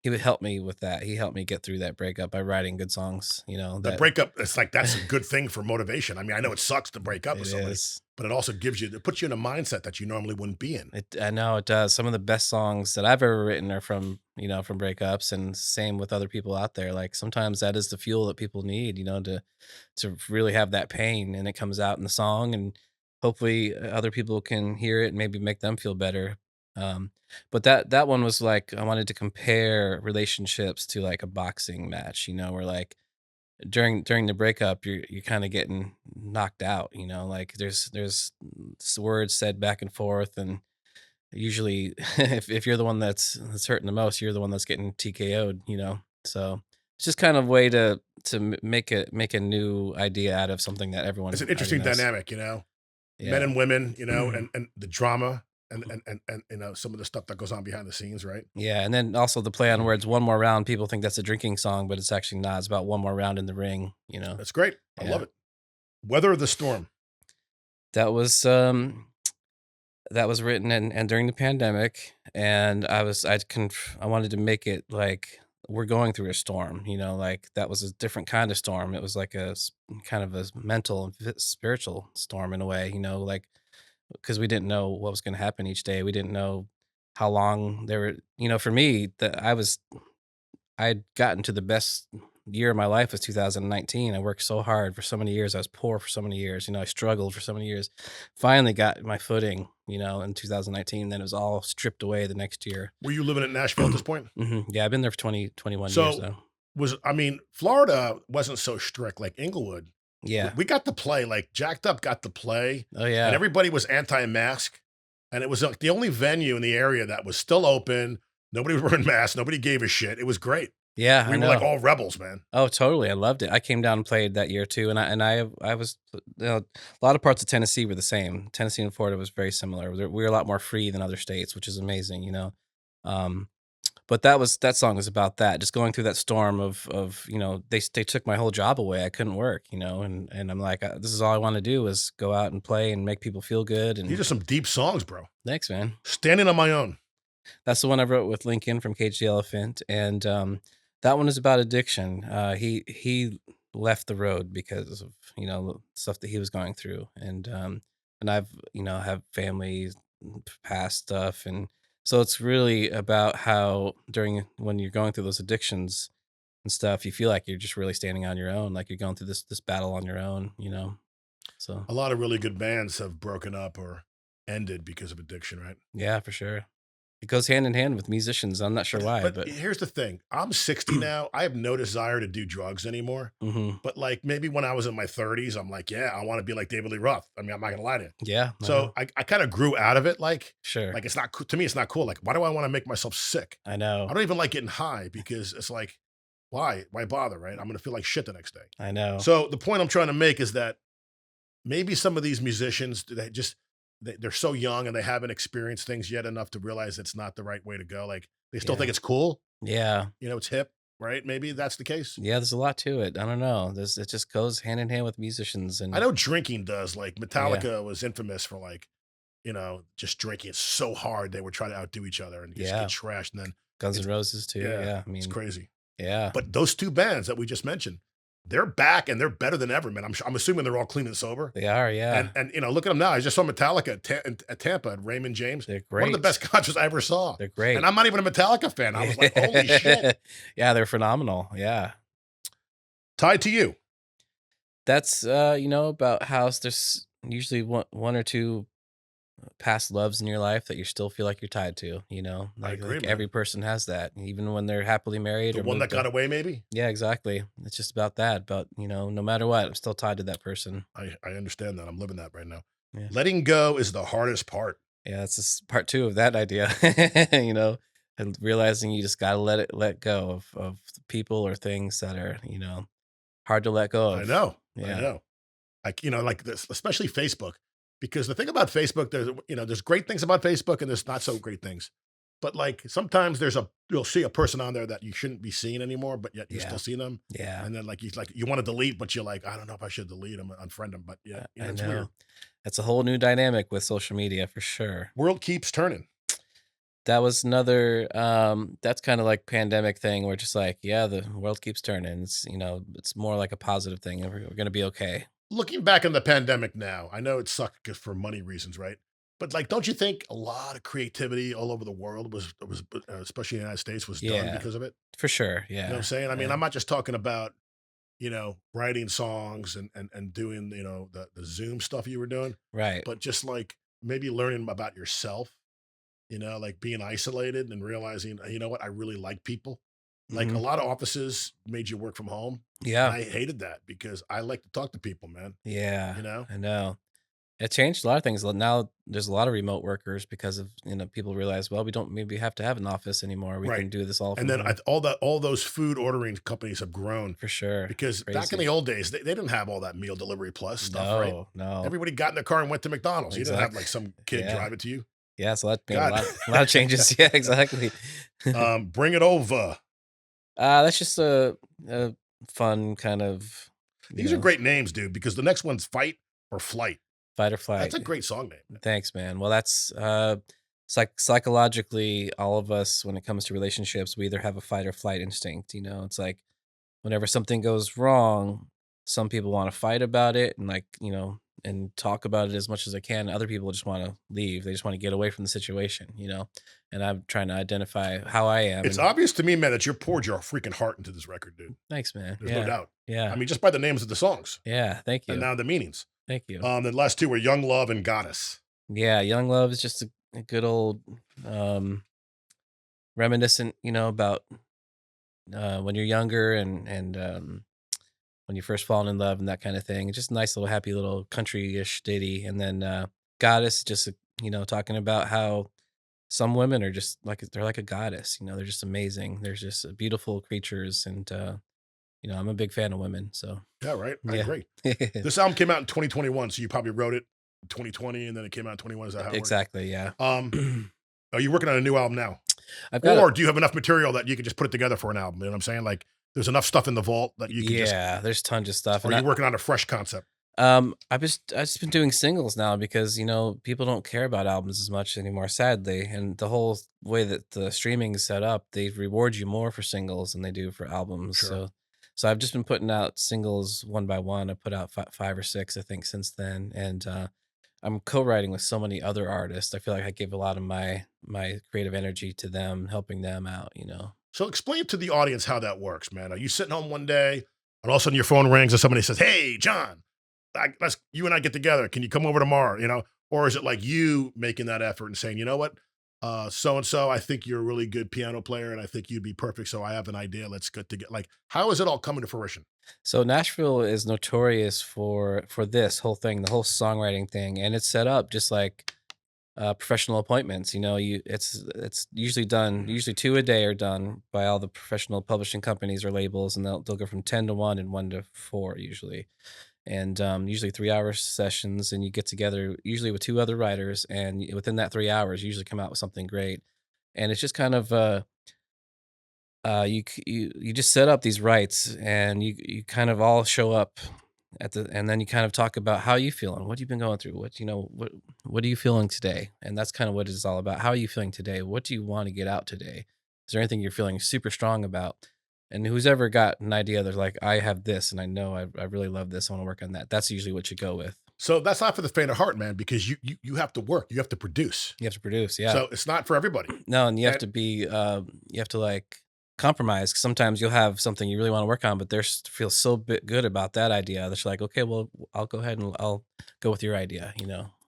he would help me with that. He helped me get through that breakup by writing good songs. You know The that breakup, it's like that's a good thing for motivation. I mean, I know it sucks to break up it with somebody, is. but it also it puts you in a mindset that you normally wouldn't be in. I know it does. Some of the best songs that I've ever written are from from breakups, and same with other people out there. Like sometimes that is the fuel that people need, to really have that pain, and it comes out in the song, and hopefully other people can hear it and maybe make them feel better. Um, but that one was like I wanted to compare relationships to like a boxing match, where like during the breakup you're kind of getting knocked out, like there's words said back and forth, and usually if you're the one that's hurting the most, you're the one that's getting TKO'd, so it's just kind of way to make a new idea out of something that everyone It's an already interesting knows. dynamic, men Yeah. and women, and the drama and some of the stuff that goes on behind the scenes, right? Yeah, and then also the play on words, "One More Round," people think that's a drinking song, but it's actually not. It's about one more round in the ring. That's great. I love Yeah. it. Weather of the Storm. That was, that was written and during the pandemic, and I wanted to make it like we're going through a storm, like that was a different kind of storm. It was like kind of a mental and spiritual storm in a way, like because we didn't know what was gonna happen each day. We didn't know how long there were for me, that I'd gotten to the best year of my life was 2019. I worked so hard for so many years. I was poor for so many years. I struggled for so many years. Finally got my footing, in 2019. Then it was all stripped away the next year. Were you living in Nashville at this point? Yeah, I've been there for 21 years So though. Florida wasn't so strict like Inglewood. Yeah. We got to play, like Jacked Up got to play, Oh and yeah. everybody was anti-mask, and it was like the only venue in the area that was still open. Nobody was wearing masks. Nobody gave a shit. It was great. Yeah, I We were like know. all rebels, man. Oh, totally. I loved it. I came down and played that year too, and I was a lot of parts of Tennessee were the same. Tennessee and Florida was very similar. We were a lot more free than other states, which is amazing. Um, but that song was about that, just going through that storm of they took my whole job away. I couldn't work, and I'm like, this is all I want to do is go out and play and make people feel good. These And are some deep songs, bro. thanks, man. Standing on My Own. That's the one I wrote with Lincoln from Cage the Elephant, and That one is about addiction. He left the road because of, stuff that he was going through, and I've, have family past stuff, and so it's really about how during when you're going through those addictions and stuff, you feel like you're just really standing on your own, like you're going through this battle on your own. So A lot of really good bands have broken up or ended because of addiction, right? yeah, for sure. It goes hand in hand with musicians. I'm not sure why, But but here's the thing. I'm 60 now. I have no desire to do drugs anymore. hmm But like maybe when I was in my 30s, I'm like, yeah, I want to be like David Lee Roth. I mean, I'm not gonna lie to you. yeah, I So know. I kind of grew out of it. Sure. Like it's not to me, it's not cool. Like, why do I want to make myself sick? I I know. don't even like getting high because it's like, why? Why bother? Right? I'm gonna feel like shit the next day. I know. So the point I'm trying to make is that maybe some of these musicians they're so young and they haven't experienced things yet enough to realize it's not the right way to go. Like they still Yeah. think it's cool, Yeah. it's hip, right? Maybe that's the case. Yeah, there's a lot to it. I don't know. It just goes hand in hand with musicians I and know drinking does. Like yeah. Metallica was infamous for like, just drinking so hard they would try to outdo each other and just get Yeah. trashed. And then Guns it's N' Roses too. yeah, Yeah. I it's mean, crazy. yeah. But those two bands that we just mentioned, they're back and they're better than ever, man. I'm assuming they're all clean and sober. They are, yeah. And look at them now. I just saw Metallica at Tampa at Raymond James. They're One of the great. best concerts I ever saw. They're And great. I'm not even a Metallica fan. I was like, holy shit. Yeah, they're phenomenal. Yeah. Tied to you. That's about how there's usually one or two past loves in your life that you still feel like you're tied to, I like agree, every man. person has that, even when they're happily married The or one that moved got to. away, maybe. Yeah, exactly. It's just about that. But no matter what, I'm still tied to that person. I understand that. I'm living that right now. Yeah. Letting go is the hardest part. Yeah, that's just part two of that idea. And realizing you just gotta let go of people or things that are, hard to let go I of. know. I Yeah. know. Like, like this, especially Facebook. Because the thing about Facebook, there's great things about Facebook and there's not so great things. But like sometimes you'll see a person on there that you shouldn't be seeing anymore, but yet you Yeah. still see them. Yeah. And then you want to delete, but you're like, I don't know if I should delete them, unfriend them. But yeah, I it's weird. know. That's a whole new dynamic with social media for sure. World keeps turning. That was another that's kind of like pandemic thing where just like, yeah, the world keeps turning. It's more like a positive thing. And we're gonna be okay. Looking back on the pandemic now, I know it sucked for money reasons, right? But like, don't you think a lot of creativity all over the world especially in the United States, was done Yeah, because of it? for sure. You know what Yeah. I'm saying? I mean, Yeah. I'm not just talking about writing songs and doing the Zoom stuff you were doing, Right. but just like maybe learning about yourself. Like being isolated and realizing, you know what, I really like people. Like a hmm lot of offices made you work from home, and Yeah. I hated that because I like to talk to people, man. Yeah. You know? I know. It changed a lot of things. Now there's a lot of remote workers because of, people realize, well, we don't maybe have to have an office anymore. We Right. can do this all And from then home. all those food ordering companies have grown For sure. because back in Crazy. the old days, they didn't have all that meal delivery plus stuff, right? No, no. Everybody got in their car and went to McDonald's. You didn't have Exactly. like some kid Yeah. drive it to you. Yeah. So that made a God. lot of changes. Yeah, exactly. Bring it over. That's just a fun kind of, These are great names, dude, because the next one's fight or flight. fight or That's flight. a great song name. Thanks, man. Well, that's psychologically, all of us, when it comes to relationships, we either have a fight or flight instinct. It's like whenever something goes wrong, some people want to fight about it and and talk about it as much as they can. Other people just want to leave. They just want to get away from the situation. And I'm trying to identify how I am. It's And obvious to me, man, that you poured your freaking heart into this record, dude. thanks, man. There's no Yeah. doubt. Yeah. I mean, just by the names of the songs Yeah. Thank and you. now the meanings. Thank you. The last two were Young Love and Goddess. Yeah. Young Love is just a good old um reminiscent, about when you're younger and when you first fallen in love and that kind of thing. It's just a nice little happy little country-ish ditty. And then Goddess, just talking about how some women are just like they're like a goddess. They're just amazing. They're just beautiful creatures, and I'm a big fan of women. So Yeah, right. I yeah, agree. This album came out in 2021, so you probably wrote it in 2020 and then it came out in 21. Is that how it works? exactly. Yeah, Are you working on a new album now? I've got Or do you have enough material that you can just put it together for an album? You know what I'm saying? Like there's enough stuff in the vault that you can just, yeah. There's tons of stuff, or and are you working on a fresh concept? I've just been doing singles now because, people don't care about albums as much anymore, sadly. And the whole way that the streaming is set up, they reward you more for singles than they do for albums. Sure. So I've just been putting out singles one by one. I put out five or six, I think, since then. And I'm co-writing with so many other artists. I feel like I give a lot of my creative energy to them, helping them out. So explain to the audience how that works, man. Are you sitting home one day and all of a sudden your phone rings and somebody says, "Hey, John, let's you and I get together. Can you come over tomorrow?" Or is it like you making that effort and saying, "You know what, so and so, I think you're a really good piano player, and I think you'd be perfect. So I have an idea. Let's get together." Like, how is it all coming to fruition? So Nashville is notorious for this whole thing, the whole songwriting thing, and it's set up just like professional appointments. It's usually two a day are done by all the professional publishing companies or labels, and they'll go from 10 to 1 and 1 to 4 usually, and usually 3 hour sessions, and you get together usually with two other writers, and within that 3 hours, you usually come out with something great, and it's just kind of you just set up these rights, and you kind of all show up and then you kind of talk about how you feeling, what you've been going through, what are you feeling today, and that's kind of what it's all about. How are you feeling today? What do you want to get out today? Is there anything you're feeling super strong about? And who's ever got an idea, they're like, I have this, and I know I really love this. I want to work on that. That's usually what you go with. So that's not for the faint of heart, man, because you have to work, you have to produce. You have to produce, yeah. So it's not for everybody. No, and you have And to be, you have to like compromise. 'Cause sometimes you'll have something you really want to work on, but feel so good about that idea that you're like, okay, well, I'll go ahead and I'll go with your idea.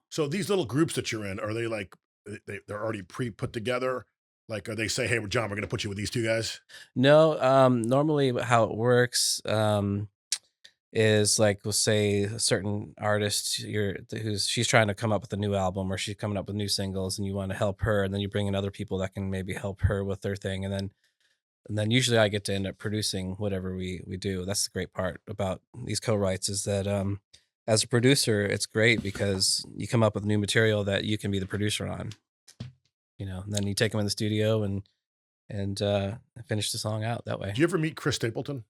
so these little groups that you're in, are they like they're already pre put together? Like, are they say, "Hey, John, we're going to put you with these two guys"? No, normally how it works, is like we'll say a certain artist she's trying to come up with a new album or she's coming up with new singles and you want to help her, and then you bring in other people that can maybe help her with their thing, and then usually I get to end up producing whatever we do. That's the great part about these co-writes is that as a producer, it's great because you come up with new material that you can be the producer on, and then you take them in the studio and finish the song out that way. Do you ever meet Chris Stapleton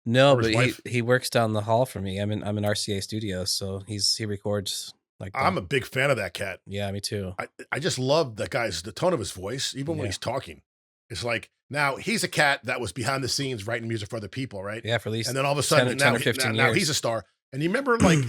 No, or his but he wife? he works down the hall from me. I'm in RCA Studios, so he records like I'm a big fan of that cat. yeah, me too. I just love the tone of his voice, even when Yeah. he's talking. It's like now he's a cat that was behind the scenes writing music for other people, right? Yeah, for at And least then all of a 10 or sudden 10 now or 15 now he's a years. star. And you remember like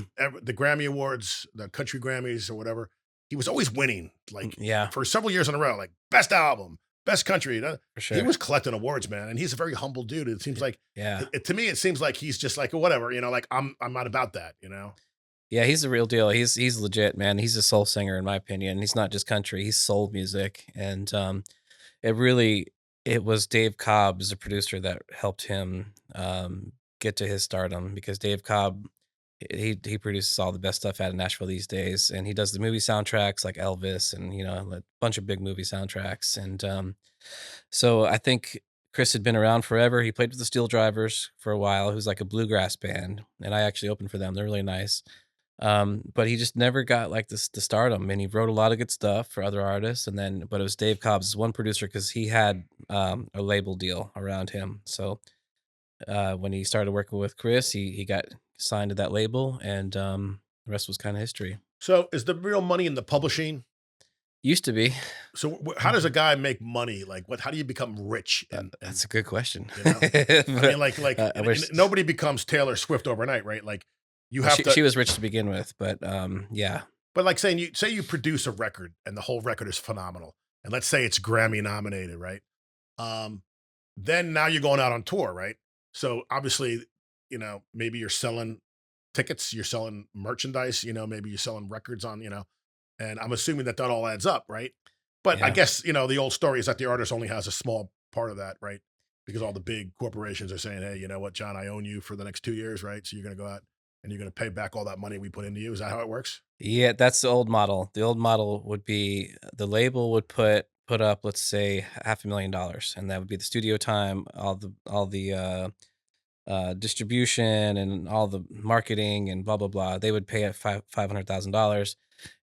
the Grammy Awards, the Country Grammys or whatever, he was always winning like Yeah, for several years in a row, like best album, best country. for He sure. was collecting awards, man, and he's a very humble dude. It seems like Yeah. to me, it seems like he's just like whatever, like I'm not about that. Yeah, he's the real deal. He's legit, man. He's a soul singer in my opinion. He's not just country, he's soul music. And it really it was Dave Cobb as a producer that helped him get to his stardom because Dave Cobb he produces all the best stuff out of Nashville these days, and he does the movie soundtracks like Elvis and a bunch of big movie soundtracks. And so I think Chris had been around forever. He played with the Steel Drivers for a while, who's like a bluegrass band, and I actually opened for them. They're really nice. But he just never got like this the stardom, and he wrote a lot of good stuff for other artists. And then, but it was Dave Cobb's one producer because he had a label deal around him. So when he started working with Chris, he got signed to that label, and the rest was kind of history. So is the real money in the publishing? Used to be. So how does a guy make money? Like what? How do you become rich? And That's a good question. you know, I mean, like I wish nobody becomes Taylor Swift overnight, right? Like you well, have she to. was rich to begin with, but yeah, But like saying you say you produce a record and the whole record is phenomenal, and let's say it's Grammy nominated, right? Um, then now you're going out on tour, right? So obviously, maybe you're selling tickets, you're selling merchandise, maybe you're selling records and I'm assuming that all adds up, right? But I yeah. guess, the old story is that the artist only has a small part of that, right? Because all the big corporations are saying, hey, you know what, John, I own you for the next 2 years, right? So you're going to go out and you're going to pay back all that money we put into you. Is that how it works? Yeah, that's the old model. The old model would be the label would put up, let's say, $500,000, and that would be the studio time, all the distribution and all the marketing and blah blah blah. They would pay at $500,000,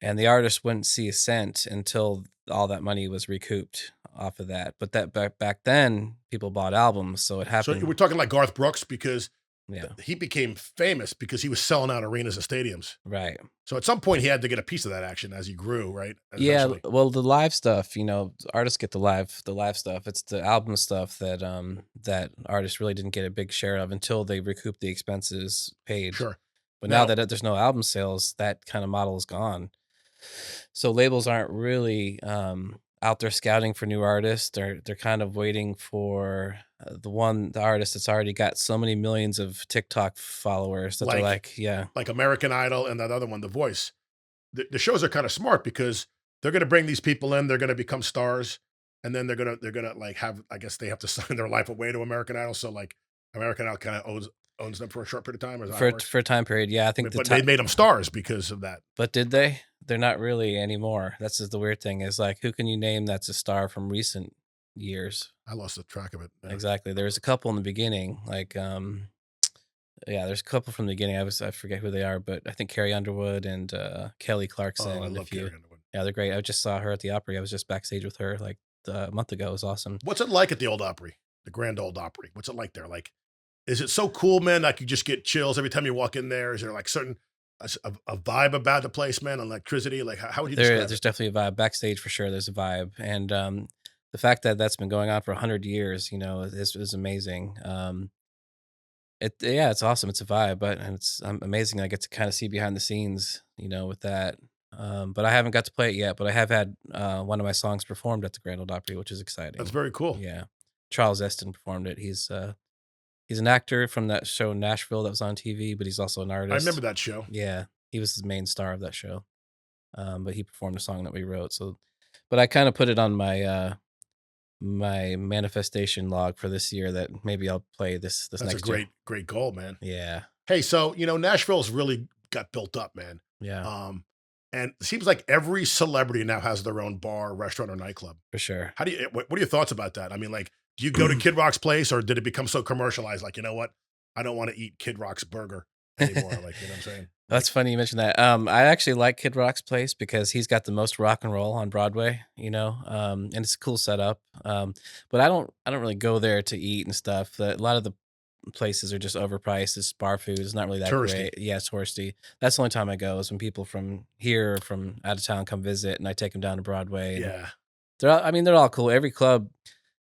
and the artist wouldn't see a cent until all that money was recouped off of that. But that back then, people bought albums, so it So happened. we're talking like Garth Brooks because Yeah. he became famous because he was selling out arenas and stadiums. Right. So at some point, he had to get a piece of that action as he grew, right? Yeah, Eventually. well, the live stuff, artists get the live stuff. It's the album stuff that artists really didn't get a big share of until they recoup the expenses paid. Sure. But now Now, that there's no album sales, that kind of model is gone. So labels aren't really out there scouting for new artists. They're kind of waiting for the artist that's already got so many millions of TikTok followers that they're like like, yeah, like American Idol and that other one, The Voice, the shows are kind of smart because they're going to bring these people in, they're going to become stars, and then they're gonna like have, I guess they have to sign their life away to American Idol. So like American Idol kind of owns them for a short period of time, or is that how it works? for a time period, yeah, I think the But they made them stars because of that. But did they? They're not really anymore. That's just the weird thing is like, who can you name that's a star from recent years? I lost the track of it. Yeah. Exactly. There was a couple in the beginning, like, yeah, there's a couple from the beginning. I forget who they are, but I think Carrie Underwood and Kelly Clarkson Oh, I and a love few. Carrie Underwood. Yeah, they're great. I just saw her at the Opry. I was just backstage with her like a month ago. It was awesome. What's it like at the old Opry, the Grand Old Opry? What's it like there? Like, is it so cool, man? Like you just get chills every time you walk in there. Is there like certain a vibe about the place, man? Electricity? Like how would you describe There's it? definitely a vibe backstage for sure. There's a vibe, and the fact that that's been going on for 100 years, is amazing. Yeah, it's awesome. It's a vibe, but and it's amazing. I get to kind of see behind the scenes, with that. But I haven't got to play it yet. But I have had one of my songs performed at the Grand Ole Opry, which is That's exciting. very cool. Yeah, Charles Eston performed it. He's an actor from that show Nashville that was on TV, but he's also an I remember artist. that show. Yeah, he was the main star of that show. But he performed a song that we wrote. So, but I kind of put it on my manifestation log for this year that maybe I'll play this That's a next year. great goal, man. Yeah, Hey, so Nashville's really got built up, man. yeah, Um, and it seems like every celebrity now has their own bar, restaurant, or nightclub. for sure. How do you? What are your thoughts about that? I mean, like, do you go to Kid Rock's place, or did it become so commercialized? Like, you know what? I don't want to eat Kid Rock's burger anymore. Like, you know what I'm saying? Like, That's funny you mentioned that. I actually like Kid Rock's place because he's got the most rock and roll on Broadway, and it's a cool setup. But I don't really go there to eat and stuff. A lot of the places are just overpriced. It's bar food. It's not really that touristy. great. Yeah, it's touristy. That's the only time I go is when people from here or from out of town come visit, and I take them down to Broadway. And Yeah. they're all cool. Every club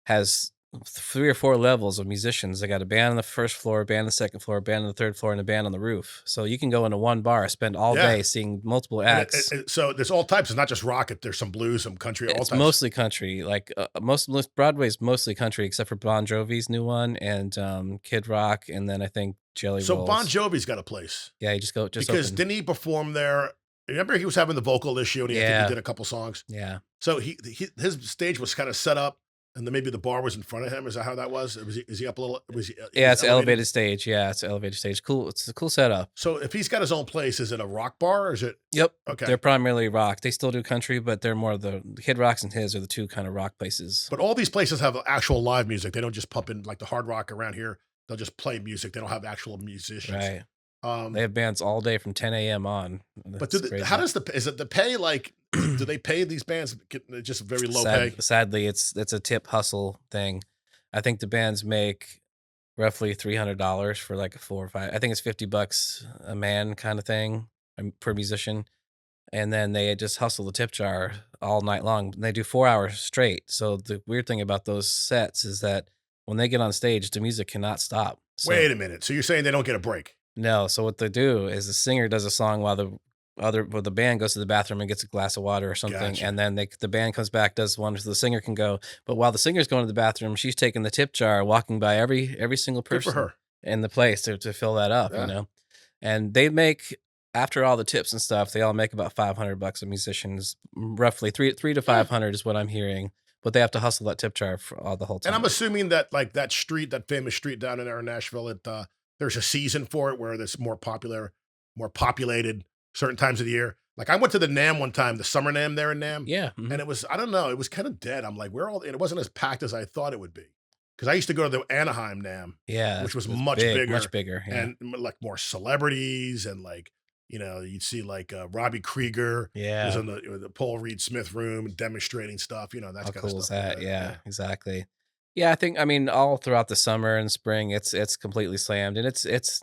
has 3 or 4 levels of musicians. They got a band on the first floor, a band on the second floor, a band on the third floor, and a band on the roof. So you can go into one bar, spend all Yeah. day seeing multiple And acts. so there's all types. It's not just rock. There's some blues, some country, all It's types. mostly country. Like most Broadway's mostly country, except for Bon Jovi's new one and Kid Rock, and then I think Jelly So Rolls. Bon Jovi's got a place Yeah, you just because open. didn't he perform there? Remember he was having the vocal issue, and I think Yeah. he did a couple songs. Yeah, So his stage was kind of set up, and then maybe the bar was in front of him. Is that how that was? Is he up a little? Was he? He yeah. was It's an elevated stage. Yeah, it's an elevated stage. Cool. It's a cool setup. So if he's got his own place, is it a rock bar or is it Yep. okay? They're primarily rock. They still do country, but they're more the Kid Rocks and his are the two kind of rock places. But all these places have actual live music. They don't just pump in like the Hard Rock around here. They'll just play music. They don't have actual musicians. Right. Um, They have bands all day from 10 a.m. on. but That's crazy. how does is it the pay like? Do they pay these bands just very low pay? Sadly, it's a tip hustle thing. I think the bands make roughly $300 for like a 4 or 5. I think it's $50 a man kind of thing per musician, and then they just hustle the tip jar all night long. They do 4 hours straight. So the weird thing about those sets is that when they get on stage, the music cannot stop. So, Wait a minute. So you're saying they don't get a break? no. So what they do is the singer does a song while the band goes to the bathroom and gets a glass of water or something, Gotcha. and then the band comes back, does one so the singer can go. But while the singer's going to the bathroom, she's taking the tip jar, walking by every single Good for person her. in the place to fill that up, Yeah. And they make after all the tips and stuff, they all make about $500 a musicians, roughly three to 500 is what I'm hearing. But they have to hustle that tip jar for all the whole time. And I'm assuming that like that street, that famous street down in there in Nashville, there's a season for it where it's more popular, more populated certain times of the year. Like I went to the NAM one time, the summer NAM there in NAM. Yeah, mhm. And it was, I don't know, it was kind of dead. I'm like, and it wasn't as packed as I thought it would be. Because I used to go to the Anaheim NAM, Yeah, which was it's much big, bigger. much bigger. Yeah, And like more celebrities and like, you'd see like Robbie Krieger was yeah. in the Paul Reed Smith room demonstrating stuff, that How kind of cool is stuff. that? Yeah, exactly. Yeah, I mean, all throughout the summer and spring, it's completely slammed, and it's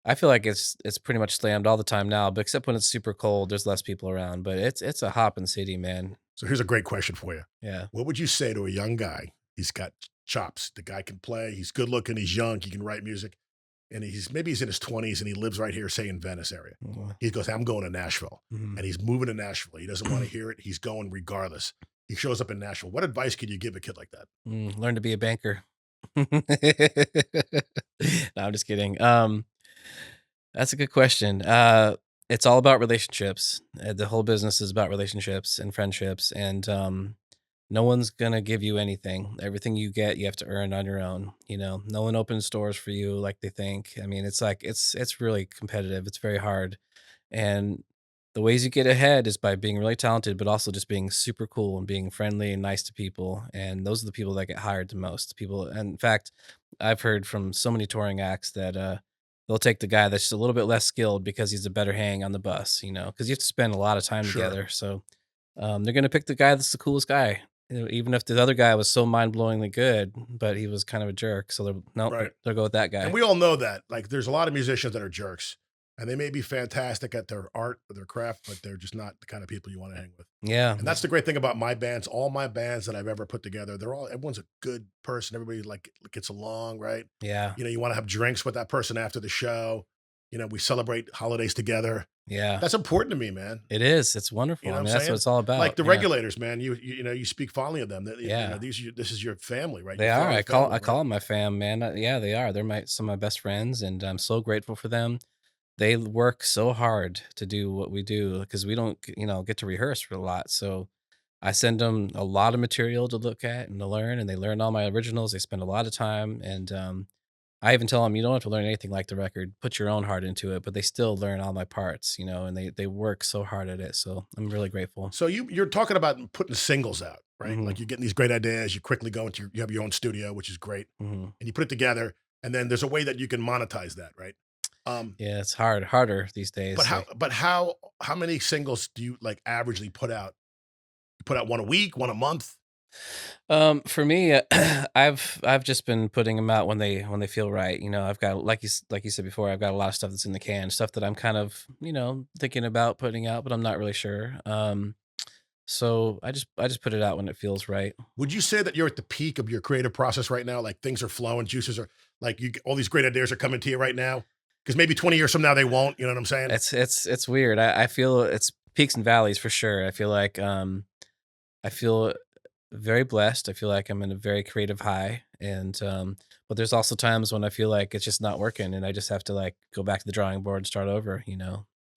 I feel like it's pretty much slammed all the time now, but except when it's super cold, there's less people around, but it's a hopping city, man. So here's a great question for you. Yeah. What would you say to a young guy? He's got chops. The guy can play. He's good looking. He's young. He can write music. And he's in his 20s and he lives right here, say in Venice area. Mhm. He goes, I'm going to Nashville. Mhm. And he's moving to Nashville. He doesn't want to hear it. He's going regardless. He shows up in Nashville. What advice could you give a kid like that? Learn to be a banker. No, I'm just kidding. That's a good question. It's all about relationships. The whole business is about relationships and friendships, and no one's gonna give you anything. Everything you get, you have to earn on your own. You know, no one opens doors for you like they think. I mean, it's like it's really competitive. It's very hard, and the ways you get ahead is by being really talented, but also just being super cool and being friendly and nice to people. And those are the people that get hired the most. People, and in fact, I've heard from so many touring acts that they'll take the guy that's just a little bit less skilled because he's a better hang on the bus, you know, because you have to spend a lot of time Sure. together. So they're gonna pick the guy that's the coolest guy, even if the other guy was so mind blowingly good, but he was kind of a jerk. So they're no, Right. they'll go with that And guy. we all know that. Like, there's a lot of musicians that are jerks, and they may be fantastic at their art or their craft, but they're just not the kind of people you want to hang with. Yeah, And that's the great thing about my bands. All my bands that I've ever put together, everyone's a good person. Everybody like gets along, right? yeah, You know, you want to have drinks with that person after the show. You know, we celebrate holidays together. yeah. That's important to me, man. It is. It's You wonderful. know I what I'm mean, that's what saying? it's all Like about. the Yeah, regulators, man. You speak fondly of them. That yeah. this is your family, right? They Your are. founding I family, right? call 'em my fam, man. Yeah, they are. They're some of my best friends, and I'm so grateful for them. They work so hard to do what we do because we don't, get to rehearse for a lot. So I send them a lot of material to look at and to learn, and they learn all my originals. They spend a lot of time, and I even tell them, you don't have to learn anything like the record. Put your own heart into it, but they still learn all my parts, and they work so hard at it. So I'm really grateful. So you're talking about putting singles out, right? Hmm. Like you're getting these great ideas. You quickly go into you have your own studio, which is great, Hmm. and you put it together. And then there's a way that you can monetize that, right? Um, Yeah, it's harder these but days. how many singles do you like averagely put out? You put out one a week, one a month. For me, I've just been putting them out when they feel right. I've got like you said before, I've got a lot of stuff that's in the can, stuff that I'm kind of thinking about putting out, but I'm not really sure. So I just put it out when it feels right. Would you say that you're at the peak of your creative process right now? Like things are flowing, juices are like all these great ideas are coming to you right now. Because maybe 20 years from now they won't. You know what I'm saying? It's weird. I feel it's peaks and valleys for sure. I feel like I feel very blessed. I feel like I'm in a very creative high, and but there's also times when I feel like it's just not working, and I just have to like go back to the drawing board and start over.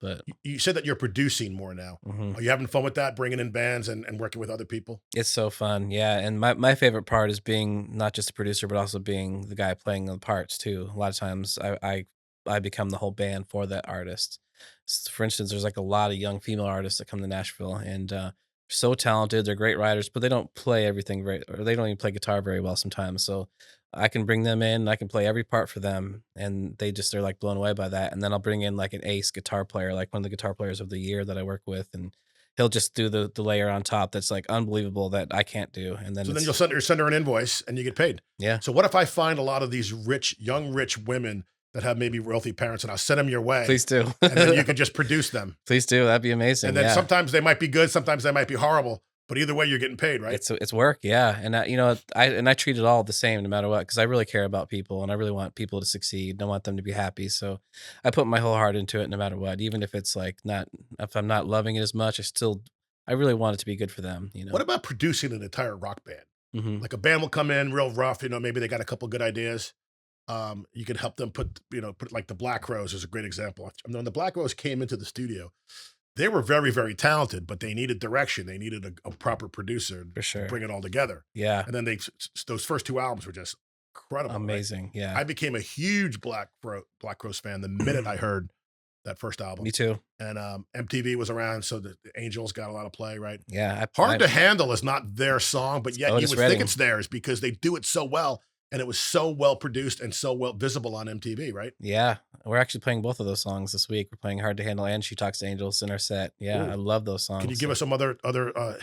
But You said that you're producing more now. mhm. Are you having fun with that, bringing in bands and working with other people? It's so fun, yeah. And my favorite part is being not just a producer, but also being the guy playing the parts too. A lot of times, I become the whole band for that artist. For instance, there's like a lot of young female artists that come to Nashville, and so talented. They're great writers, but they don't play everything very, or they don't even play guitar very well sometimes. So I can bring them in, I can play every part for them, and they're like blown away by that. And then I'll bring in like an ace guitar player, like one of the guitar players of the year that I work with, and he'll just do the layer on top that's like unbelievable that I can't do. And then So then it's send her an invoice and you get paid. yeah. So what if I find a lot of these young rich women that have maybe wealthy parents and I'll send them your way Please do. and then you can just produce them. Please do. That'd be amazing. And then Yeah. sometimes they might be good, sometimes they might be horrible, but either way you're getting paid, right? It's work, yeah. And I treat it all the same no matter what, because I really care about people and I really want people to succeed. I want them to be happy. So I put my whole heart into it no matter what. Even if it's like not if I'm not loving it as much, I really want it to be good for them. What about producing an entire rock band? Hmm. Like a band will come in real rough, maybe they got a couple good ideas. You can help them put like the Black Rose is a great example. When the Black Rose came into the studio, they were very, very talented, but they needed direction. They needed a proper producer For to sure. bring it all together. Yeah. And then those first two albums were just incredible, right? Amazing. Yeah. I became a huge Black Rose fan the minute I heard that first album. Me too. And MTV was around, so the Angels got a lot of play, right? Yeah. Hard to Handle is not their song, but yet you Otis would think Redding. it's theirs because they do it so well. and it was so well produced and so well visible on MTV, right? Yeah, we're actually playing both of those songs this week. We're playing "Hard to Handle" and "She Talks to Angels" in our set. Yeah, I Ooh. love those Can you songs. give So us some other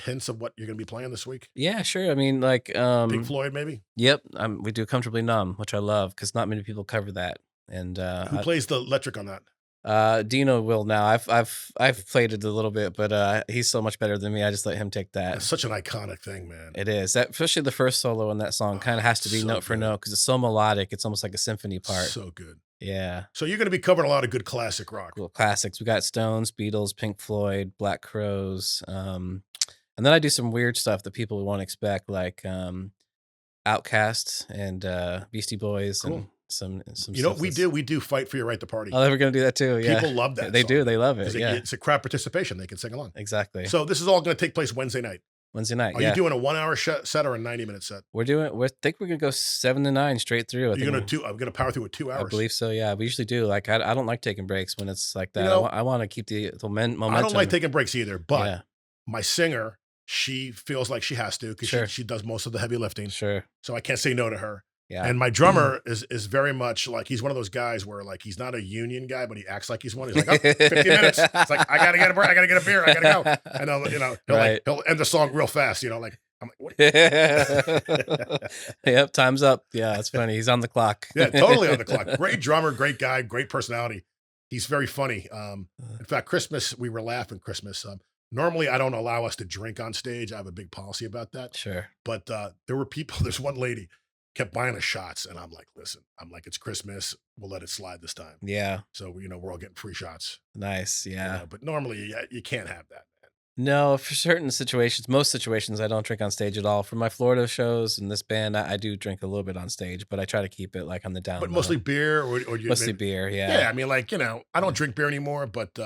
hints of what you're gonna be playing this week? yeah, sure. I mean, like, Pink Floyd, maybe? yep, we do "Comfortably Numb," which I love because not many people cover that. And Who plays the electric on that? Dino will now. I've played it a little bit, but he's so much better than me. I just let him take that. That's such an iconic thing, man. It is that, especially the first solo in that song, kind of has to be So note for good. note because it's so melodic. It's almost like a symphony part. So good. Yeah, So you're gonna be covering a lot of good classic rock. cool classics. We got Stones, Beatles, Pink Floyd, Black Crowes, and then I do some weird stuff that people won't expect, like Outkast and Beastie Boys and Cool. some You know stuff. what we do Fight for Your Right to Party. Oh, they were gonna do that too. Yeah, People love that they do. song They love it. because Yeah, it's a crowd participation. They can sing along. exactly. So this is all gonna take place Wednesday night. Wednesday night. Are Yeah, you doing a 1-hour set or a 90-minute set? we think we're gonna go 7 to 9 straight through. I'm gonna power through with 2 I hours. believe so. Yeah, we usually do. Like, I don't like taking breaks when it's like You that. know, I want to keep the momentum. I don't like taking breaks either, but Yeah, my singer, she feels like she has to because Sure. she does most of the heavy lifting. sure. So I can't say no to her. Yeah, And my drummer is very much like he's one of those guys where like he's not a union guy, but he acts like he's one. He's like, oh, 50 minutes. It's like I gotta get a break, I gotta get a beer, I gotta go. And Right. he'll end the song real fast, like I'm like, what? Yep, time's up. Yeah, it's funny. He's on the clock. Yeah, totally on the clock. Great drummer, great guy, great personality. He's very funny. In fact, Christmas, we were laughing Christmas. Normally I don't allow us to drink on stage. I have a big policy about that. Sure. But there were people, there's one lady kept buying us shots, and I'm like, listen, it's Christmas. We'll let it slide this time. Yeah. So, we're all getting free shots. Nice. Yeah. But normally you can't have that, man. No, for certain situations, most situations, I don't drink on stage at all. For my Florida shows and this band, I do drink a little bit on stage, but I try to keep it like on the down But low. mostly beer or you Mostly maybe, beer. yeah, Yeah. I mean, I don't drink beer anymore, but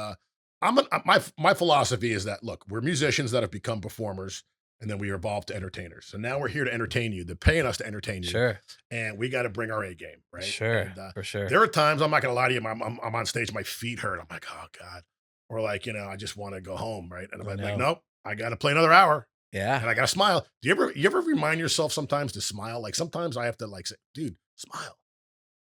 my philosophy is that look, we're musicians that have become performers and then we evolved to entertainers. So now we're here to entertain you. They're paying us to entertain you. Sure. And we got to bring our A game, right? Sure. And, For sure. there are times I'm not gonna lie to you, I'm on stage, my feet hurt. I'm like, oh God. Or like, I just want to go home, right? And I'm I like, know. nope, I gotta play another hour Yeah. and I gotta smile. Do you ever remind yourself sometimes to smile? Like sometimes I have to like say, dude, smile.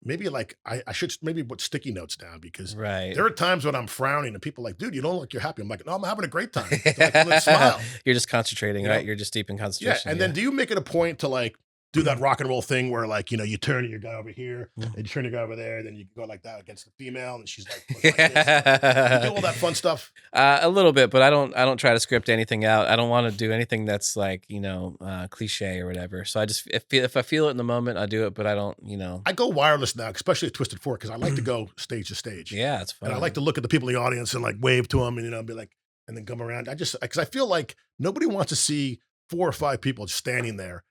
Maybe like I should maybe put sticky notes down because Right. there are times when I'm frowning and people are like, dude, you don't look you're happy. I'm like, no, I'm having a great time. They're like, "Well, then smile. You're just concentrating, You know? right? You're just deep in Yeah. concentration. And then do you make it a point to like do that rock and roll thing where like, you turn your guy over here Mm. and you turn your guy over there, then you go like that against the female and she's like, like this. You do all that fun stuff. A little bit, but I don't try to script anything out. I don't want to do anything that's like, cliche or whatever. So I just, if I feel it in the moment, I do it, but I don't, I go wireless now, especially at Twisted Fork, because I like to go stage to stage. yeah, it's fun. And I like to look at the people in the audience and like wave to them and, be like, and then come around. Because I feel like nobody wants to see 4 or 5 people just standing there.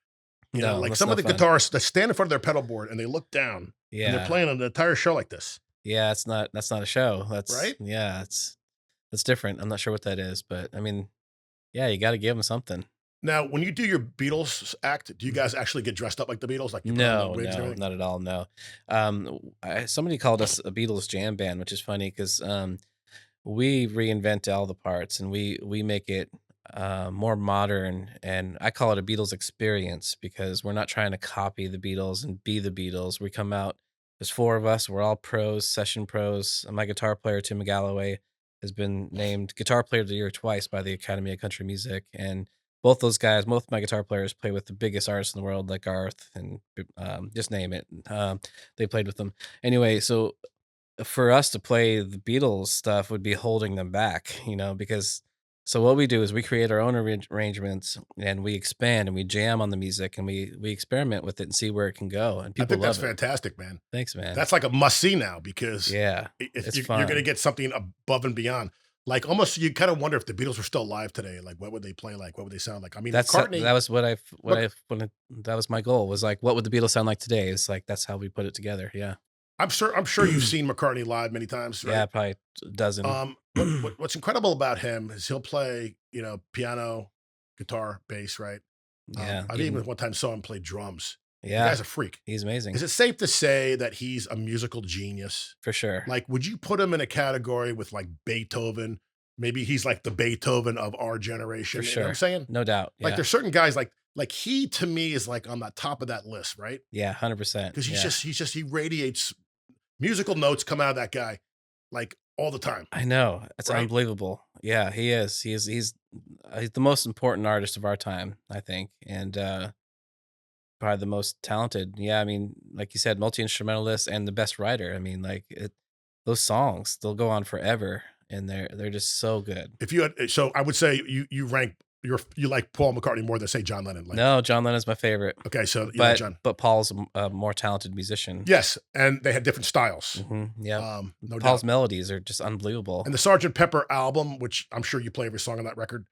No, Like that's some of no the fun. guitarists that stand in front of their pedal board and they look down and they're Yeah. playing an entire show like this. Yeah, that's not a show. That's Right? Yeah, that's different. I'm not sure what that is, but I mean, yeah, you got to give them something. Now, when you do your Beatles act, do you guys actually get dressed up like the Beatles? Like you put on the No, wigs and no, everything? not at all. No. Somebody called us a Beatles jam band, which is funny because we reinvent all the parts and we make it more modern. And I call it a Beatles experience because we're not trying to copy the Beatles and be the Beatles. We come out, there's 4 of us. We're all pros, session pros. My guitar player, Tim Galloway, has been named Guitar Player of the Year twice by the Academy of Country Music. And both those guys, both my guitar players play with the biggest artists in the world, like Garth and just name it. They played with them. Anyway, so for us to play the Beatles stuff would be holding them back, because so what we do is we create our own arrangements and we expand and we jam on the music and we experiment with it and see where it can go. And I people think that's love it. fantastic, man. Thanks, man. That's like a must see now because Yeah, it's you're fun. going to get something above and beyond. Like almost you kind of wonder if the Beatles were still alive today. Like what would they play like? What would they sound like? I mean, McCartney. That was what I Look- wanted. That was my goal was like, what would the Beatles sound like today? It's like, that's how we put it together. Yeah. I'm sure you've seen McCartney live many times, right? Yeah. Probably a dozen. What's incredible about him is he'll play, piano, guitar, bass, right? Yeah. I've even one time saw him play drums. The Yeah. guy's a freak. He's amazing. Is it safe to say that he's a musical genius? For sure. Like, would you put him in a category with like Beethoven? Maybe he's like the Beethoven of our generation. For You know what I'm sure. saying? No doubt. Like Yeah. there's certain guys like Like he to me is like on the top of that list, right? Yeah, 100%. Because Yeah. he radiates musical notes come out of that guy like all the time, I know. It's right? unbelievable. Yeah, he is. He's the most important artist of our time, I think, and probably the most talented. Yeah, I mean, like you said, multi-instrumentalist and the best writer. I mean, like those songs, they'll go on forever and they're just so good. If you had, so I would say you rank you like Paul McCartney more than say John Lennon. Like No, John Lennon's my favorite, okay, so you like but John. Paul's a more talented musician. Yes, and they had different styles. Yeah. No Paul's doubt. melodies are just unbelievable. And the Sergeant Pepper album, which I'm sure you play every song on that record,